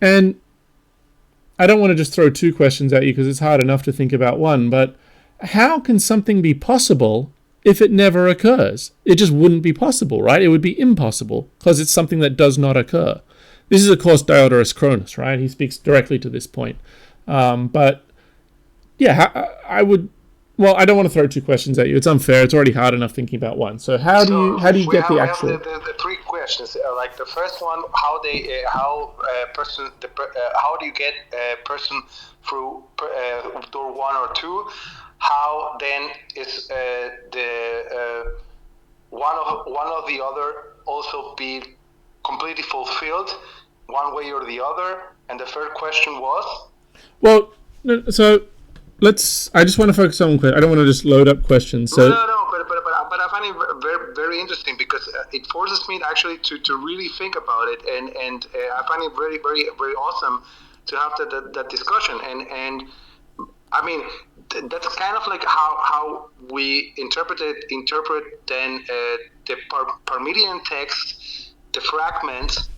And I don't want to just throw two questions at you because it's hard enough to think about one, but how can something be possible if it never occurs? It just wouldn't be possible, right? It would be impossible because it's something that does not occur. This is, of course, Diodorus Cronus, right? He speaks directly to this point. But yeah, I would. Well, I don't want to throw two questions at you. It's unfair. It's already hard enough thinking about one. So how do you get the actual? We have the three questions. Like the first one, how do you get a person through door one or two? How then is the one of the other also be completely fulfilled, one way or the other? And the third question was? Well, so I just want to focus on one question. I don't want to just load up questions. So No, but I find it very, very interesting, because it forces me actually to really think about it, and I find it very, very, very awesome to have that discussion. And I mean, that's kind of like how we interpret then the Parmenidean text, the fragments.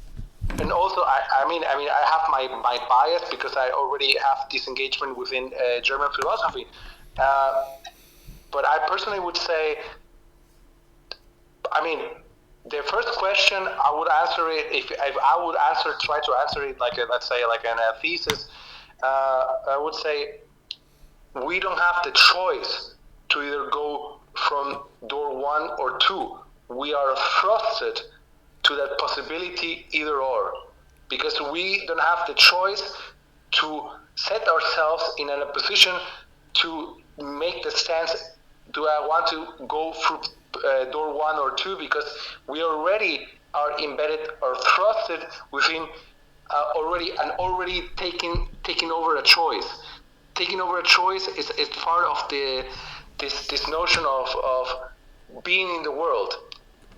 And also, I mean, I have my bias because I already have this engagement within German philosophy. But I personally would say, I mean, the first question I would answer it if I would try to answer it like let's say like a thesis. I would say we don't have the choice to either go from door one or two. We are thrusted to that possibility either or, because we don't have the choice to set ourselves in a position to make the stance, do I want to go through door one or two, because we already are embedded or thrusted within already taking over a choice. Taking over a choice is part of this notion of being in the world.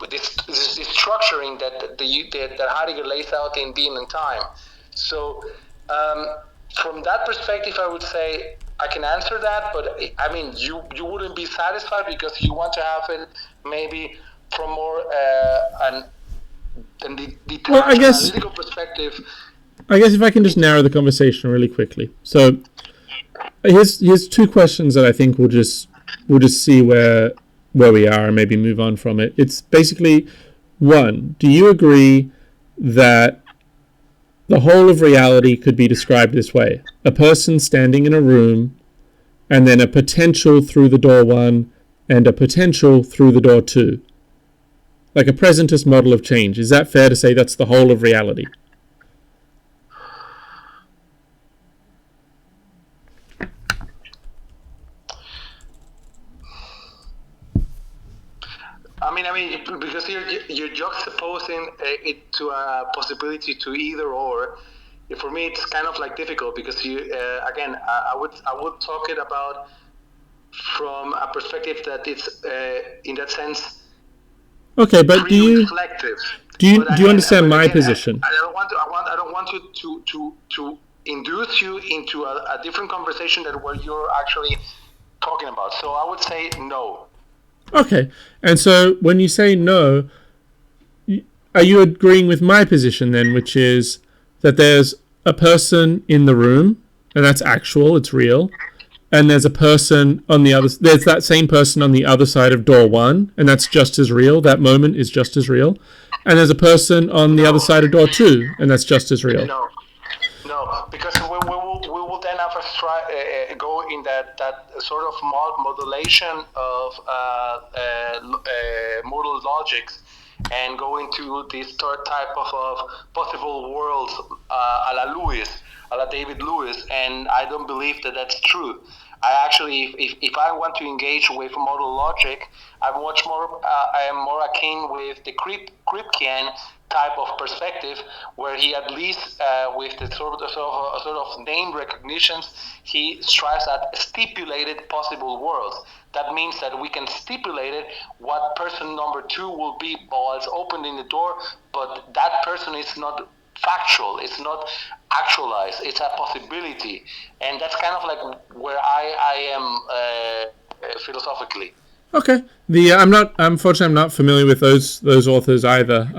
This structuring that Heidegger lays out in Being and Time. So from that perspective, I would say I can answer that, but I mean, you wouldn't be satisfied because you want to have it maybe from more analytical perspective. I guess if I can just narrow the conversation really quickly. So here's two questions that I think we'll just see where we are and maybe move on from it. It's basically, one, do you agree that The whole of reality could be described this way. A person standing in a room, and then a potential through the door 1 and a potential through the door 2. Like a presentist model of change. Is that fair to say that's the whole of reality? I mean, because you're juxtaposing it to a possibility to either or. For me, it's kind of like difficult because again, I would talk it about from a perspective that it's in that sense. Okay, but do you understand my again, position? I don't want to induce you into a different conversation than what you're actually talking about. So I would say no. Okay, and so when you say no, are you agreeing with my position then, which is that there's a person in the room, and that's actual, it's real, and there's a person on the other, there's that same person on the other side of door 1, and that's just as real, that moment is just as real, and there's a person on the other side of door 2, and that's just as real? No, because we will then have to go in that sort of modulation of modal logics and go into this third type of possible worlds a la David Lewis, and I don't believe that that's true. I actually, if I want to engage with modal logic, I am more akin with the Kripkean type of perspective, where he at least with the sort of name recognitions, he strives at stipulated possible worlds. That means that we can stipulate it what person number 2 will be while it's opening the door, but that person is not factual, it's not actualized, it's a possibility, and that's kind of like where I am philosophically. Okay. Unfortunately, I'm not familiar with those authors either.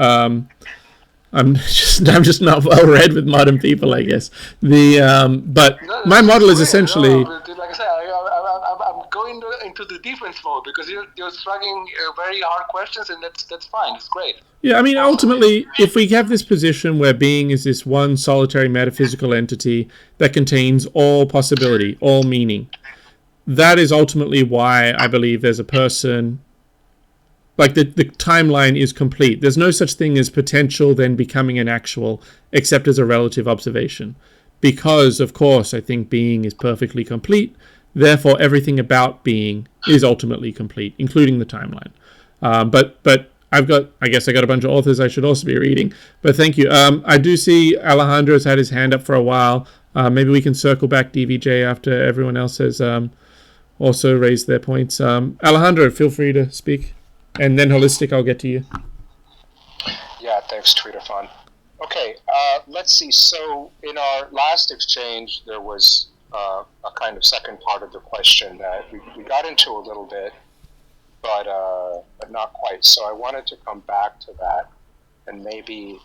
I'm just not well read with modern people, I guess. But my model is essentially. Like I said, I'm going into the defense mode because you're struggling very hard questions, and that's fine. It's great. Yeah, I mean, ultimately, if we have this position where being is this one solitary metaphysical entity that contains all possibility, all meaning, that is ultimately why I believe there's a person. Like the timeline is complete. There's no such thing as potential then becoming an actual, except as a relative observation. Because, of course, I think being is perfectly complete. Therefore, everything about being is ultimately complete, including the timeline. But I guess I got a bunch of authors I should also be reading. But thank you. I do see Alejandro's had his hand up for a while. Maybe we can circle back DVJ after everyone else has also raised their points. Alejandro, feel free to speak. And then Holistic, I'll get to you. Yeah, thanks, Tweetafon. Okay, let's see. So in our last exchange, there was a kind of second part of the question that we got into a little bit, but not quite. So I wanted to come back to that, and maybe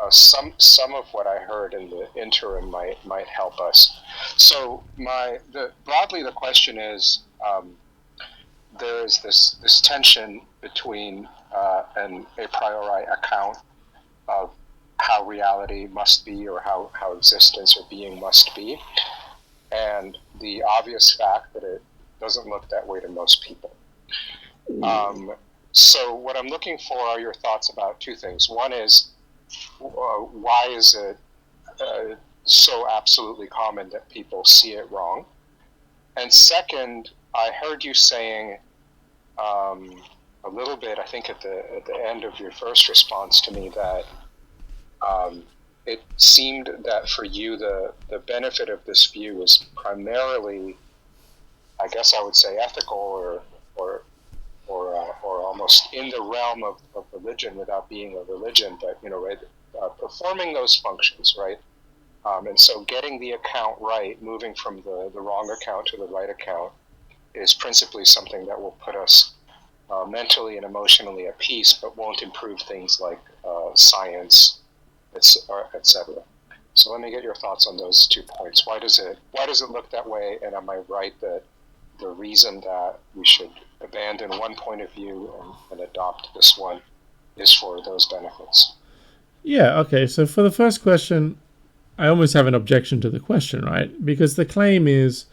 some of what I heard in the interim might help us. So broadly, the question is. There is this tension between an a priori account of how reality must be or how existence or being must be, and the obvious fact that it doesn't look that way to most people. So what I'm looking for are your thoughts about two things. One is, why is it so absolutely common that people see it wrong? And second, I heard you saying a little bit, I think at the end of your first response to me, that it seemed that for you the benefit of this view is primarily, I guess I would say, ethical or almost in the realm of religion without being a religion, but right, performing those functions, right? And so getting the account right, moving from the wrong account to the right account, is principally something that will put us mentally and emotionally at peace, but won't improve things like science, etc. So let me get your thoughts on those 2 points. Why does it look that way? And am I right that the reason that we should abandon one point of view and adopt this one is for those benefits? Yeah. Okay. So for the first question, I almost have an objection to the question, right? Because the claim is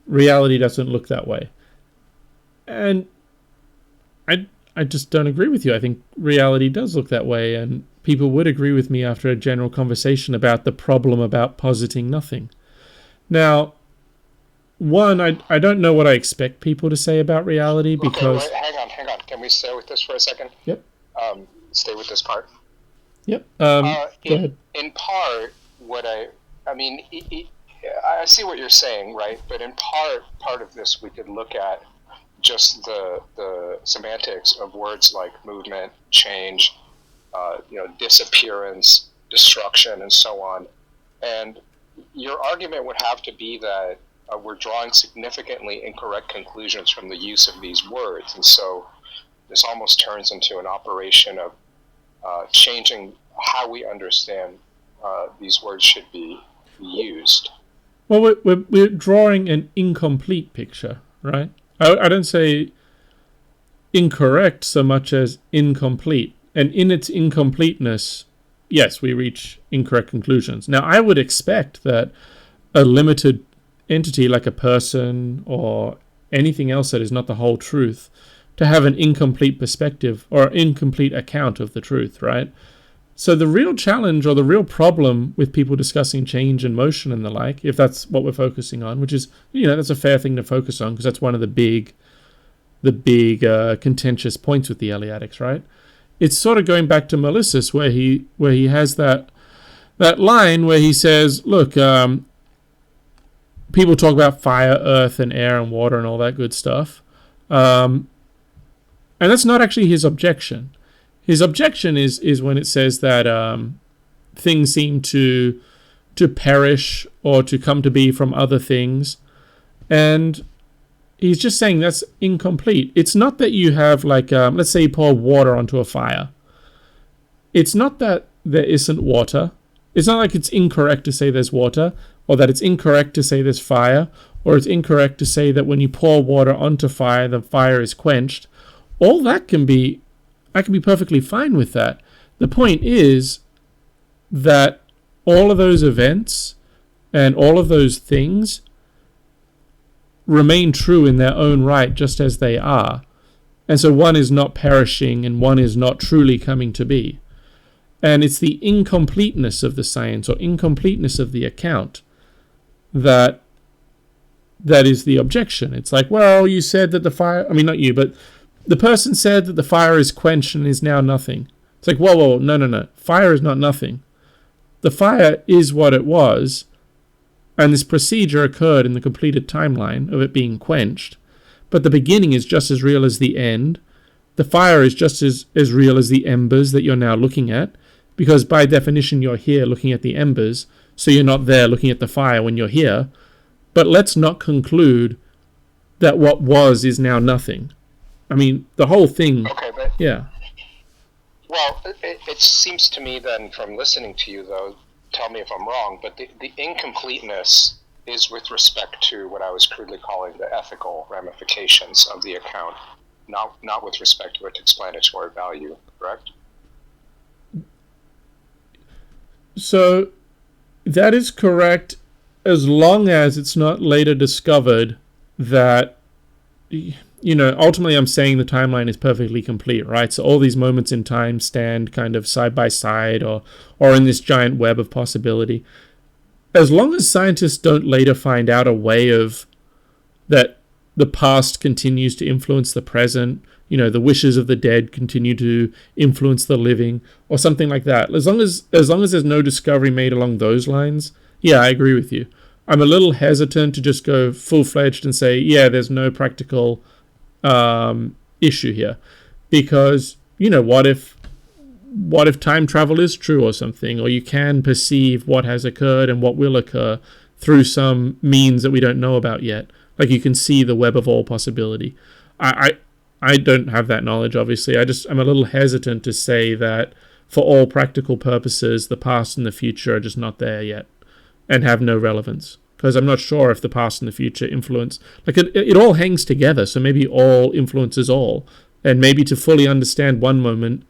reality doesn't look that way. And I just don't agree with you. I think reality does look that way, and people would agree with me after a general conversation about the problem about positing nothing. Now, one, I don't know what I expect people to say about reality because... Okay, wait, hang on. Can we stay with this for a second? Yep. Stay with this part. Yep. Go ahead. In part, I see what you're saying, right? But in part of this, we could look at just the semantics of words like movement, change, disappearance, destruction, and so on. And your argument would have to be that we're drawing significantly incorrect conclusions from the use of these words. And so this almost turns into an operation of changing how we understand these words should be used. Well, we're drawing an incomplete picture, right? I don't say incorrect so much as incomplete. And in its incompleteness, yes, we reach incorrect conclusions. Now, I would expect that a limited entity like a person or anything else that is not the whole truth to have an incomplete perspective or incomplete account of the truth, right? So the real challenge or the real problem with people discussing change and motion and the like, if that's what we're focusing on, which is, that's a fair thing to focus on because that's one of the big contentious points with the Eleatics, right? It's sort of going back to Melissus where he has that line where he says, look, people talk about fire, earth, and air and water and all that good stuff. And that's not actually his objection. His objection is when it says that things seem to perish or to come to be from other things. And he's just saying that's incomplete. It's not that you have let's say you pour water onto a fire. It's not that there isn't water. It's not like it's incorrect to say there's water, or that it's incorrect to say there's fire, or it's incorrect to say that when you pour water onto fire, the fire is quenched. All that I can be perfectly fine with that. The point is that all of those events and all of those things remain true in their own right, just as they are. And so one is not perishing and one is not truly coming to be. And it's the incompleteness of the science or incompleteness of the account that is the objection. It's like, well, you said that the fire, not you, but the person said that the fire is quenched and is now nothing. It's like, whoa, no. Fire is not nothing. The fire is what it was, and this procedure occurred in the completed timeline of it being quenched. But the beginning is just as real as the end. The fire is just as real as the embers that you're now looking at, because by definition you're here looking at the embers, so you're not there looking at the fire when you're here. But let's not conclude that what was is now nothing. The whole thing... Okay, but... Yeah. Well, it seems to me then, from listening to you, though, tell me if I'm wrong, but the incompleteness is with respect to what I was crudely calling the ethical ramifications of the account, not with respect to its explanatory value, correct? So, that is correct as long as it's not later discovered that... ultimately I'm saying the timeline is perfectly complete, right? So all these moments in time stand kind of side by side or in this giant web of possibility. As long as scientists don't later find out a way of that the past continues to influence the present, the wishes of the dead continue to influence the living or something like that. As long as there's no discovery made along those lines, yeah, I agree with you. I'm a little hesitant to just go full-fledged and say, yeah, there's no practical issue here, because what if time travel is true or something, or you can perceive what has occurred and what will occur through some means that we don't know about yet, like you can see the web of all possibility. I don't have that knowledge, obviously. I'm a little hesitant to say that for all practical purposes the past and the future are just not there yet and have no relevance. Because I'm not sure if the past and the future influence... it all hangs together, so maybe all influences all. And maybe to fully understand one moment,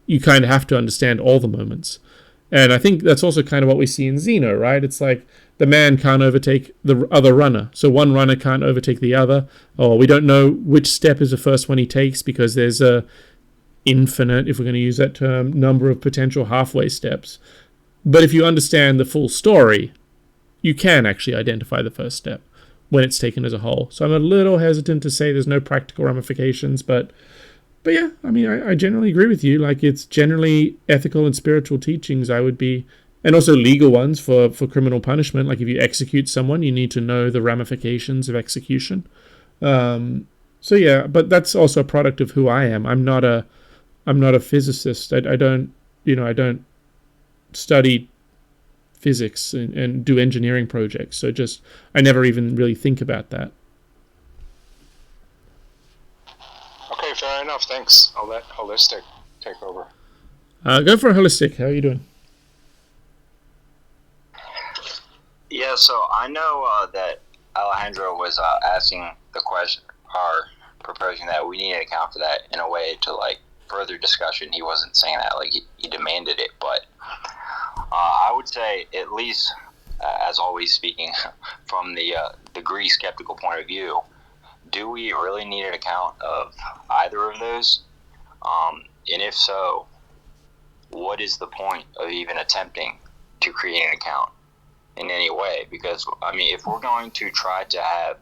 you kind of have to understand all the moments. And I think that's also kind of what we see in Zeno, right? It's like the man can't overtake the other runner. So one runner can't overtake the other. Or we don't know which step is the first one he takes because there's a infinite, if we're going to use that term, number of potential halfway steps. But if you understand the full story, you can actually identify the first step when it's taken as a whole. So I'm a little hesitant to say there's no practical ramifications, but yeah, I mean, I generally agree with you. Like, it's generally ethical and spiritual teachings I would be, and also legal ones for criminal punishment. Like, if you execute someone, you need to know the ramifications of execution. So yeah, but that's also a product of who I am. I'm not a physicist. I don't study physics and do engineering projects. So I never even really think about that. Okay, fair enough. Thanks. I'll let Holistic take over. Go for Holistic. How are you doing? Yeah, so I know that Alejandro was asking the question, or proposing that we need an account for that in a way to, like, further discussion. He wasn't saying that, like, he demanded it, but I would say, at least, as always speaking from the Greek skeptical point of view, do we really need an account of either of those? And if so, what is the point of even attempting to create an account in any way? Because, I mean, if we're going to try to have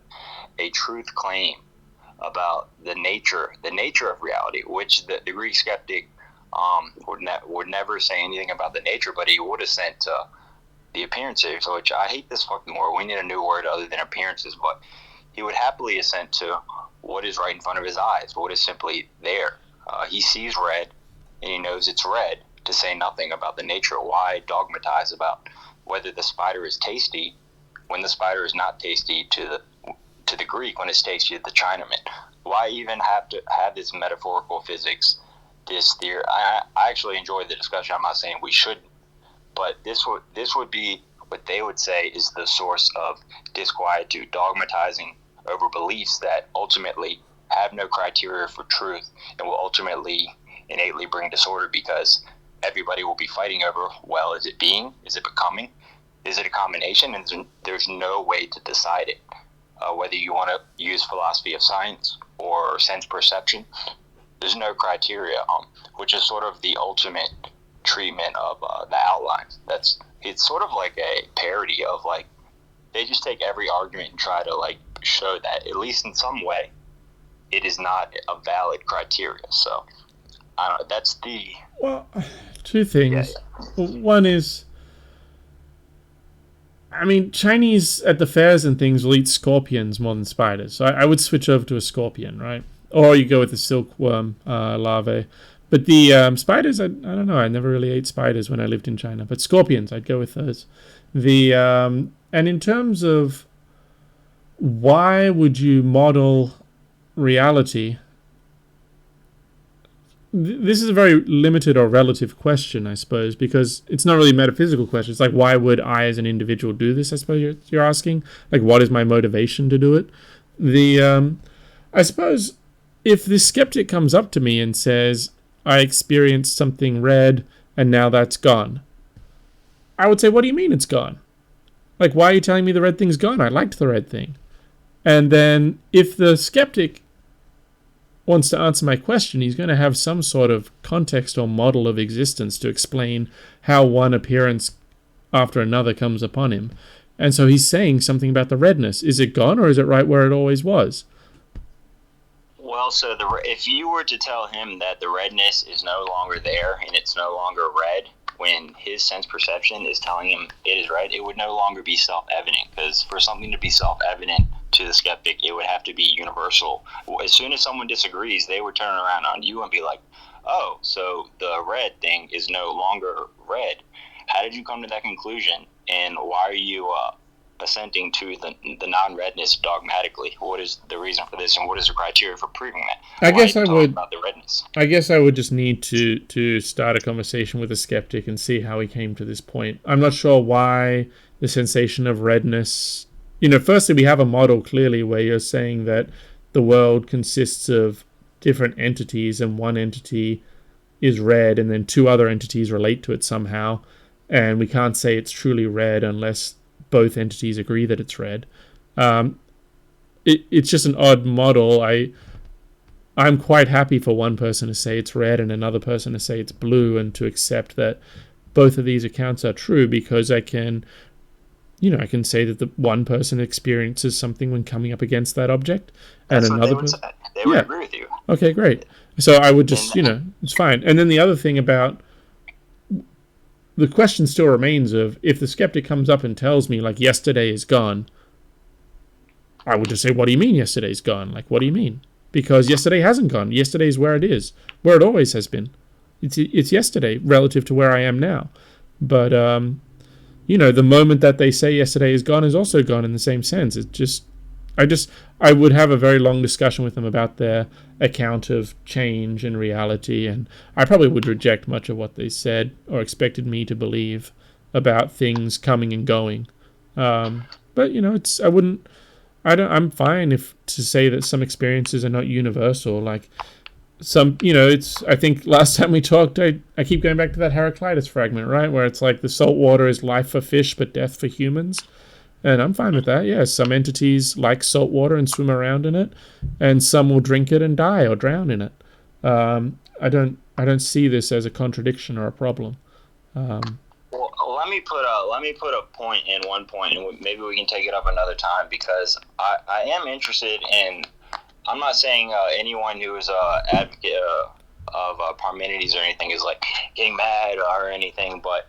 a truth claim about the nature of reality, which the Greek skeptic would never say anything about the nature, but he would have sent the appearances, which I hate this fucking word. We need a new word other than appearances, but he would happily assent to what is right in front of his eyes, what is simply there. He sees red, and he knows it's red, to say nothing about the nature. Why dogmatize about whether the spider is tasty when the spider is not tasty to the Greek, when it's tasty to the Chinaman? Why even have to have this metaphorical physics, this theory? I actually enjoyed the discussion. I'm not saying we shouldn't, but this would be what they would say is the source of disquietude, dogmatizing over beliefs that ultimately have no criteria for truth and will ultimately innately bring disorder, because everybody will be fighting over, well, is it being? Is it becoming? Is it a combination? And there's no way to decide it. Whether you want to use philosophy of science or sense perception, there's no criteria, which is sort of the ultimate treatment of the outlines. It's sort of like a parody of, like, they just take every argument and try to, like, show that, at least in some way, it is not a valid criteria. So, I don't know, that's the... Well, two things. Yeah. One is, I mean, Chinese at the fairs and things will eat scorpions more than spiders. So I would switch over to a scorpion, right? Or you go with the silkworm larvae. But the spiders, I don't know. I never really ate spiders when I lived in China. But scorpions, I'd go with those. And in terms of why would you model reality, this is a very limited or relative question, I suppose, because it's not really a metaphysical question. It's like, why would I as an individual do this, I suppose you're asking? Like, what is my motivation to do it? I suppose if this skeptic comes up to me and says, I experienced something red and now that's gone, I would say, what do you mean it's gone? Like, why are you telling me the red thing's gone? I liked the red thing. And then if the skeptic wants to answer my question, he's going to have some sort of context or model of existence to explain how one appearance after another comes upon him. And so he's saying something about the redness. Is it gone, or is it right where it always was? Well, so if you were to tell him that the redness is no longer there and it's no longer red, when his sense perception is telling him it is red, it would no longer be self-evident, because for something to be self-evident to the skeptic, it would have to be universal. As soon as someone disagrees, they would turn around on you and be like, oh, so the red thing is no longer red. How did you come to that conclusion? And why are you assenting to the non-redness dogmatically? What is the reason for this, and what is the criteria for proving that? I guess I would about the redness. I guess I would just need to start a conversation with a skeptic and see how he came to this point. I'm not sure why the sensation of redness. Firstly, we have a model clearly where you're saying that the world consists of different entities, and one entity is red, and then two other entities relate to it somehow. and we can't say it's truly red unless both entities agree that it's red. It's just an odd model. I'm quite happy for one person to say it's red and another person to say it's blue, and to accept that both of these accounts are true, because I can say that the one person experiences something when coming up against that object, and That's another what person. they would agree with you. Okay, great. So I would just, it's fine. And then the other thing about the question still remains of, if the skeptic comes up and tells me, like, yesterday is gone, I would just say, what do you mean yesterday's gone? Like, what do you mean? Because yesterday hasn't gone. Yesterday's where it is, where it always has been. It's yesterday relative to where I am now. But, the moment that they say yesterday is gone is also gone in the same sense. It's just, I would have a very long discussion with them about their account of change and reality, and I probably would reject much of what they said or expected me to believe about things coming and going. But I'm fine to say that some experiences are not universal. Like I think last time we talked, I keep going back to that Heraclitus fragment, right? Where it's like the salt water is life for fish, but death for humans. And I'm fine with that. Yeah, some entities like salt water and swim around in it, and some will drink it and die or drown in it. I don't see this as a contradiction or a problem. Well, let me put a point in one point, and maybe we can take it up another time, because I am interested in. I'm not saying anyone who is an advocate of Parmenides or anything is like getting mad or anything, but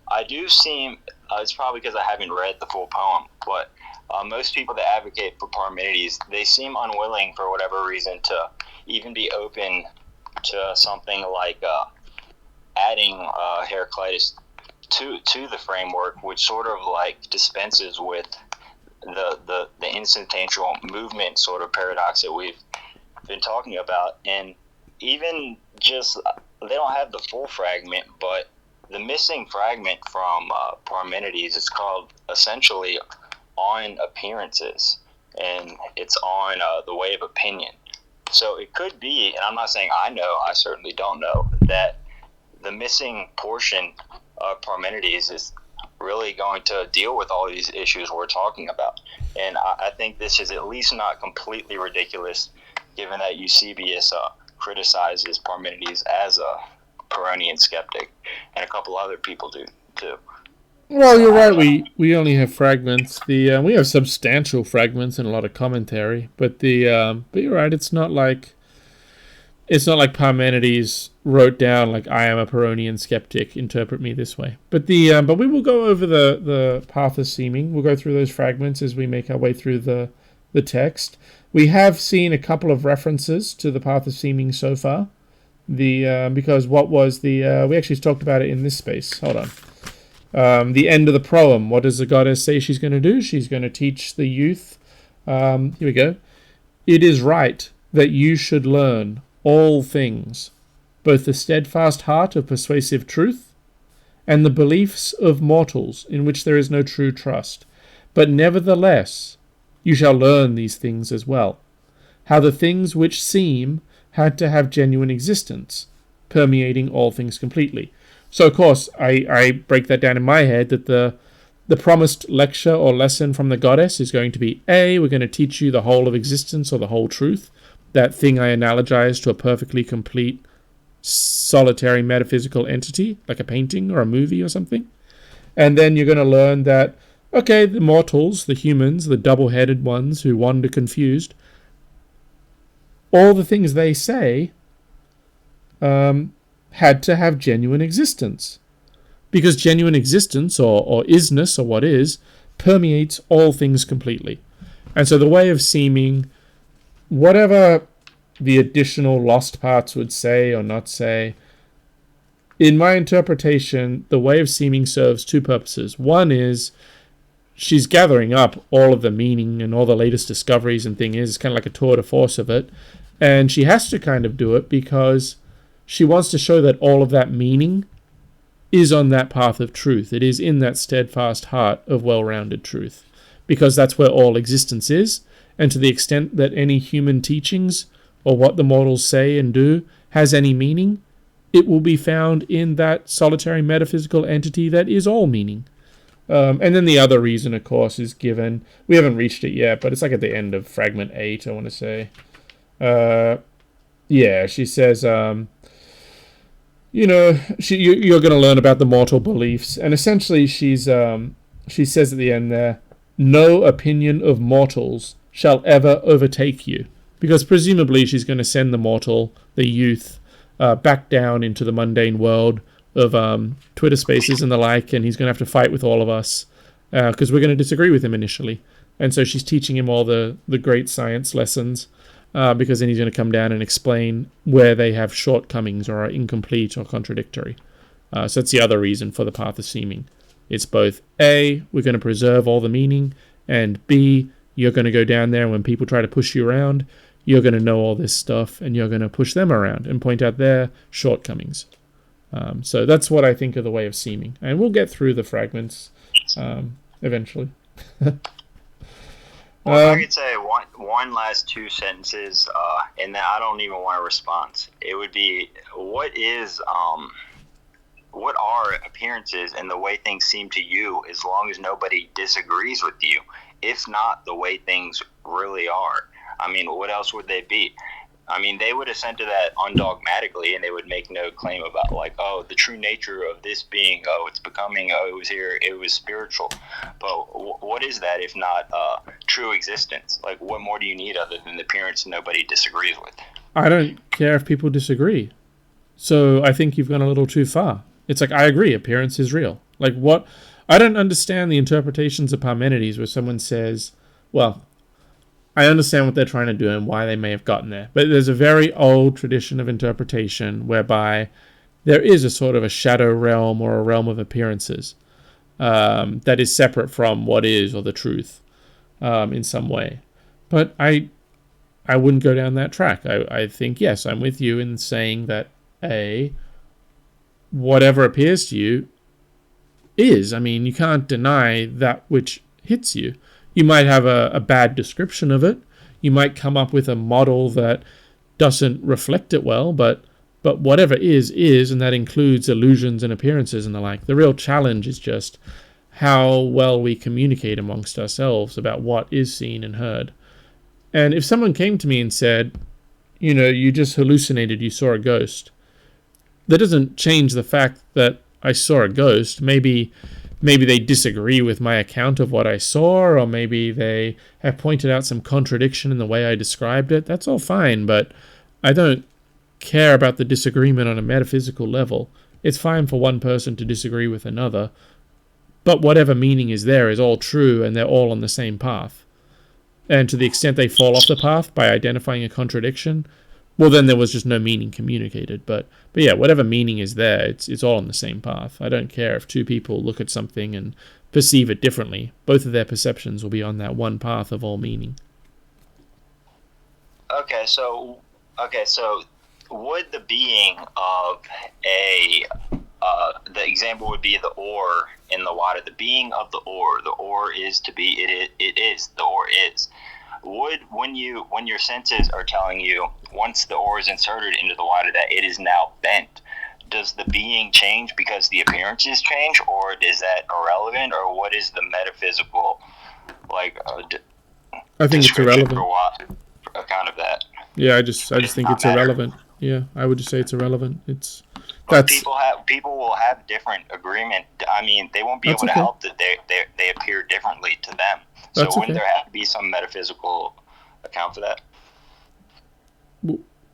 I do seem. It's probably because I haven't read the full poem, but most people that advocate for Parmenides, they seem unwilling for whatever reason to even be open to something like adding Heraclitus to the framework, which sort of like dispenses with the instantaneous movement sort of paradox that we've been talking about. And even just, they don't have the full fragment, but the missing fragment from Parmenides is called essentially On Appearances, and it's on the way of opinion. So it could be, and I'm not saying I know, I certainly don't know, that the missing portion of Parmenides is really going to deal with all these issues we're talking about. And I think this is at least not completely ridiculous, given that Eusebius criticizes Parmenides as a Pyrrhonian skeptic, and a couple other people do too. Well, you're right. We only have fragments. We have substantial fragments and a lot of commentary, but you're right. It's not like Parmenides wrote down like, I am a Pyrrhonian skeptic, interpret me this way. But we will go over the path of seeming. We'll go through those fragments as we make our way through the text. We have seen a couple of references to the path of seeming so far. Because what was we actually talked about it in this space. Hold on. The end of the proem. What does the goddess say she's going to do? She's going to teach the youth. Here we go. It is right that you should learn all things, both the steadfast heart of persuasive truth, and the beliefs of mortals in which there is no true trust. But nevertheless, you shall learn these things as well. How the things which seem had to have genuine existence, permeating all things completely. So, of course, I break that down in my head that the promised lecture or lesson from the goddess is going to be, we're going to teach you the whole of existence or the whole truth, that thing I analogize to a perfectly complete, solitary metaphysical entity, like a painting or a movie or something. And then you're going to learn that, okay, the mortals, the humans, the double-headed ones who wander confused, all the things they say had to have genuine existence. Because genuine existence, or isness, or what is, permeates all things completely. And so the way of seeming, whatever the additional lost parts would say or not say, in my interpretation, the way of seeming serves two purposes. One is, she's gathering up all of the meaning and all the latest discoveries and thing is. It's kind of like a tour de force of it. And she has to kind of do it because she wants to show that all of that meaning is on that path of truth. It is in that steadfast heart of well-rounded truth. Because that's where all existence is. And to the extent that any human teachings or what the mortals say and do has any meaning, it will be found in that solitary metaphysical entity that is all meaning. And then the other reason, of course, is given. We haven't reached it yet, but it's like at the end of fragment 8, I want to say. Yeah, she says, you're going to learn about the mortal beliefs. And essentially, she says at the end there, no opinion of mortals shall ever overtake you. Because presumably she's going to send the mortal, the youth, back down into the mundane world of Twitter spaces and the like, and he's going to have to fight with all of us because we're going to disagree with him initially. And so she's teaching him all the great science lessons because then he's going to come down and explain where they have shortcomings or are incomplete or contradictory. So that's the other reason for the path of seeming. It's both A, we're going to preserve all the meaning, and B, you're going to go down there and when people try to push you around, you're going to know all this stuff and you're going to push them around and point out their shortcomings. So that's what I think of the way of seeming. And we'll get through the fragments eventually. Well, if I could say one last 2 sentences, and that I don't even want a response. It would be, what are appearances and the way things seem to you as long as nobody disagrees with you, if not the way things really are? I mean, what else would they be? I mean, they would assent to that undogmatically, and they would make no claim about, like, oh, the true nature of this being, oh, it's becoming, oh, it was here, it was spiritual. But what is that if not true existence? Like, what more do you need other than the appearance nobody disagrees with? I don't care if people disagree. So I think you've gone a little too far. It's like, I agree, appearance is real. Like, what? I don't understand the interpretations of Parmenides where someone says, well, I understand what they're trying to do and why they may have gotten there. But there's a very old tradition of interpretation whereby there is a sort of a shadow realm or a realm of appearances that is separate from what is or the truth in some way. But I wouldn't go down that track. I think, yes, I'm with you in saying that, whatever appears to you is. I mean, you can't deny that which hits you. You might have a bad description of it. You might come up with a model that doesn't reflect it well, but whatever is, and that includes illusions and appearances and the like. The real challenge is just how well we communicate amongst ourselves about what is seen and heard. And if someone came to me and said, you just hallucinated, you saw a ghost, that doesn't change the fact that I saw a ghost. Maybe they disagree with my account of what I saw, or maybe they have pointed out some contradiction in the way I described it. That's all fine, but I don't care about the disagreement on a metaphysical level. It's fine for one person to disagree with another, but whatever meaning is there is all true, and they're all on the same path. And to the extent they fall off the path by identifying a contradiction, well, then there was just no meaning communicated. But yeah, whatever meaning is there, it's all on the same path. I don't care if two people look at something and perceive it differently. Both of their perceptions will be on that one path of all meaning. Okay, so would the being of the example would be the ore in the water. The being of the ore is to be, it is, the ore is. Would, when your senses are telling you, once the ore is inserted into the water, that it is now bent, does the being change because the appearances change, or is that irrelevant, or what is the metaphysical, I think it's irrelevant. Account of that? Yeah, I just think it's irrelevant. Yeah, I would just say it's irrelevant. People will have different agreement. I mean, they won't be able to help that they appear differently to them. So wouldn't there have to be some metaphysical account for that?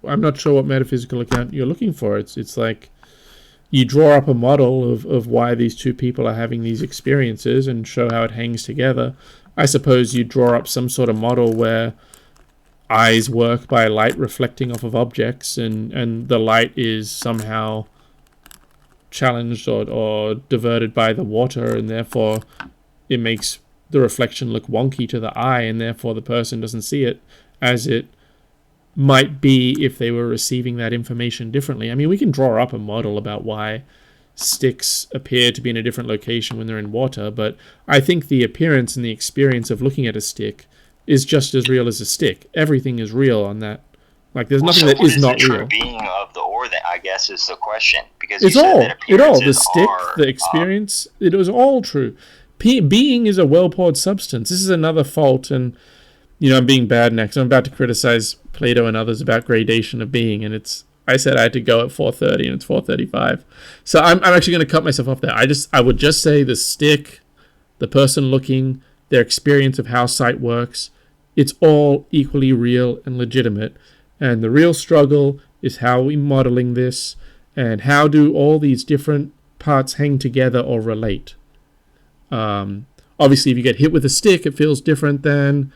I'm not sure what metaphysical account you're looking for. It's like you draw up a model of why these two people are having these experiences and show how it hangs together. I suppose you draw up some sort of model where eyes work by light reflecting off of objects, and the light is somehow challenged or diverted by the water, and therefore it makes the reflection look wonky to the eye, and therefore the person doesn't see it as it might be if they were receiving that information differently. I mean, we can draw up a model about why sticks appear to be in a different location when they're in water, but I think the appearance and the experience of looking at a stick is just as real as a stick. Everything is real on that Like there's Well, nothing so that what is not the real. true being of the or that I guess is the question, because It's you said all, that it all. The appearances stick, are, the experience, it was all true. Being is a well-poured substance. This is another fault, and I'm being bad next. I'm about to criticize Plato and others about gradation of being, and I said I had to go at 4:30, and it's 4:35. So I'm actually going to cut myself off there. I would just say the stick, the person looking, their experience of how sight works, it's all equally real and legitimate. And the real struggle is how are we modeling this, and how do all these different parts hang together or relate. Obviously, if you get hit with a stick, it feels different than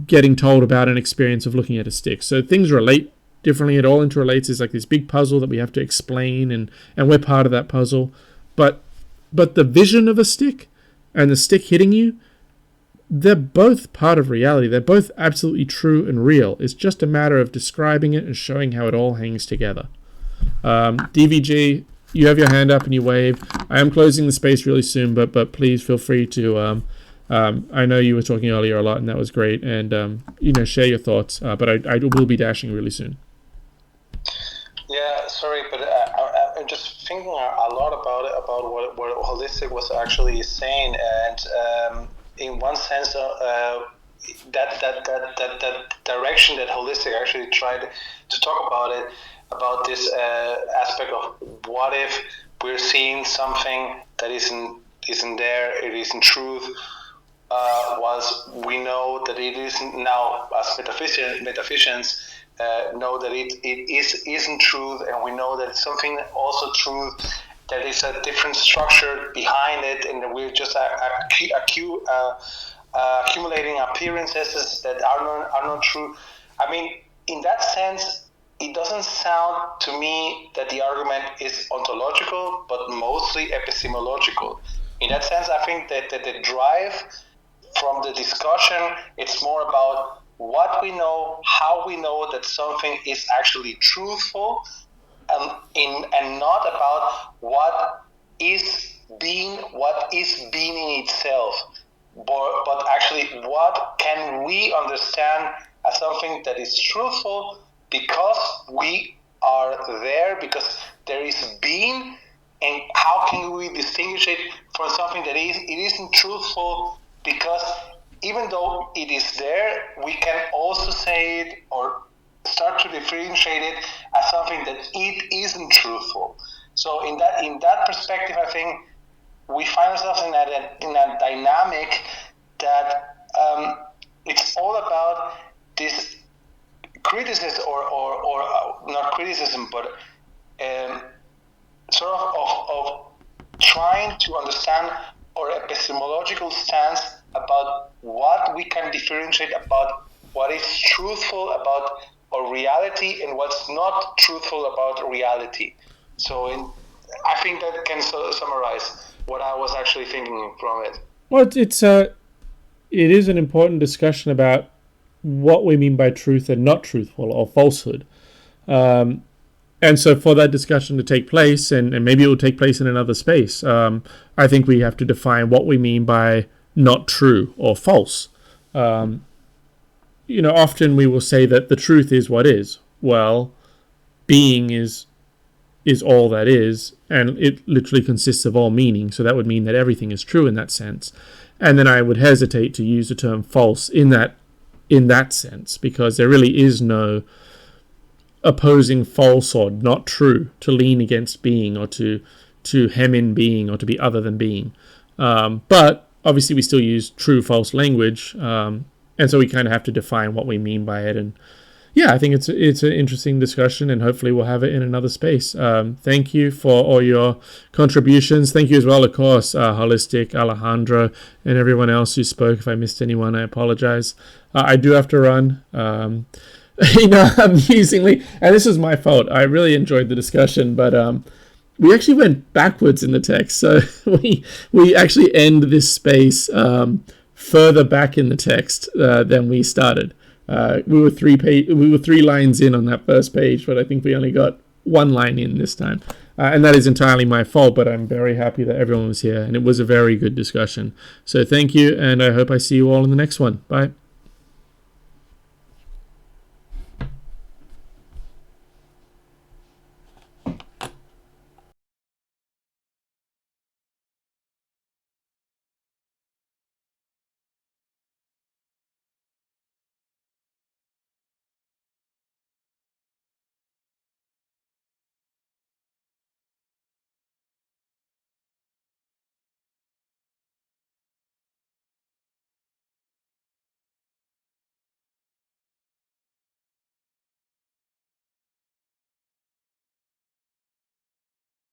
getting told about an experience of looking at a stick. So things relate differently. It all interrelates. It's like this big puzzle that we have to explain, and we're part of that puzzle. But the vision of a stick and the stick hitting you, they're both part of reality. They're both absolutely true and real. It's just a matter of describing it and showing how it all hangs together. DVG, you have your hand up and you wave. I am closing the space really soon, but please feel free to. I know you were talking earlier a lot, and that was great. And share your thoughts. But I will be dashing really soon. Yeah, sorry, but I'm just thinking a lot about what holistic was actually saying, and in one sense, that direction that holistic actually tried to talk about this aspect of what if we're seeing something that isn't there, it isn't truth. Was we know that it isn't now, as metaphysicians know that it isn't truth, and we know that it's something also truth, that is a different structure behind it, and that we're just accumulating appearances that are not true. I mean, in that sense, it doesn't sound to me that the argument is ontological, but mostly epistemological. In that sense, I think that the drive from the discussion, it's more about what we know, how we know that something is actually truthful, and not about what is being in itself, but actually what can we understand as something that is truthful because we are there, because there is being, and how can we distinguish it from something that it isn't truthful, because even though it is there, we can also say it or start to differentiate it as something that it isn't truthful. So in that perspective, I think we find ourselves in a dynamic that it's all about this criticism or not criticism, but sort of trying to understand our epistemological stance about what we can differentiate about what is truthful about our reality and what's not truthful about reality. So I think that can summarize what I was actually thinking from it. Well, it is an important discussion about what we mean by truth and not truthful or falsehood. And so for that discussion to take place, and maybe it will take place in another space, I think we have to define what we mean by not true or false. Often we will say that the truth is what is. Well, being is all that is, and it literally consists of all meaning, so that would mean that everything is true in that sense. And then I would hesitate to use the term false in that sense, because there really is no opposing false or not true to lean against being or to hem in being or to be other than being. But obviously we still use true false language, and so we kind of have to define what we mean by it. And yeah, I think it's an interesting discussion, and hopefully we'll have it in another space. Thank you for all your contributions. Thank you as well, of course, Holistic, Alejandro, and everyone else who spoke. If I missed anyone, I apologize. I do have to run. Amusingly, and this is my fault, I really enjoyed the discussion, but we actually went backwards in the text. So we actually end this space further back in the text than we started. We were three lines in on that first page, but I think we only got one line in this time. And that is entirely my fault, but I'm very happy that everyone was here, and it was a very good discussion. So thank you, and I hope I see you all in the next one. Bye.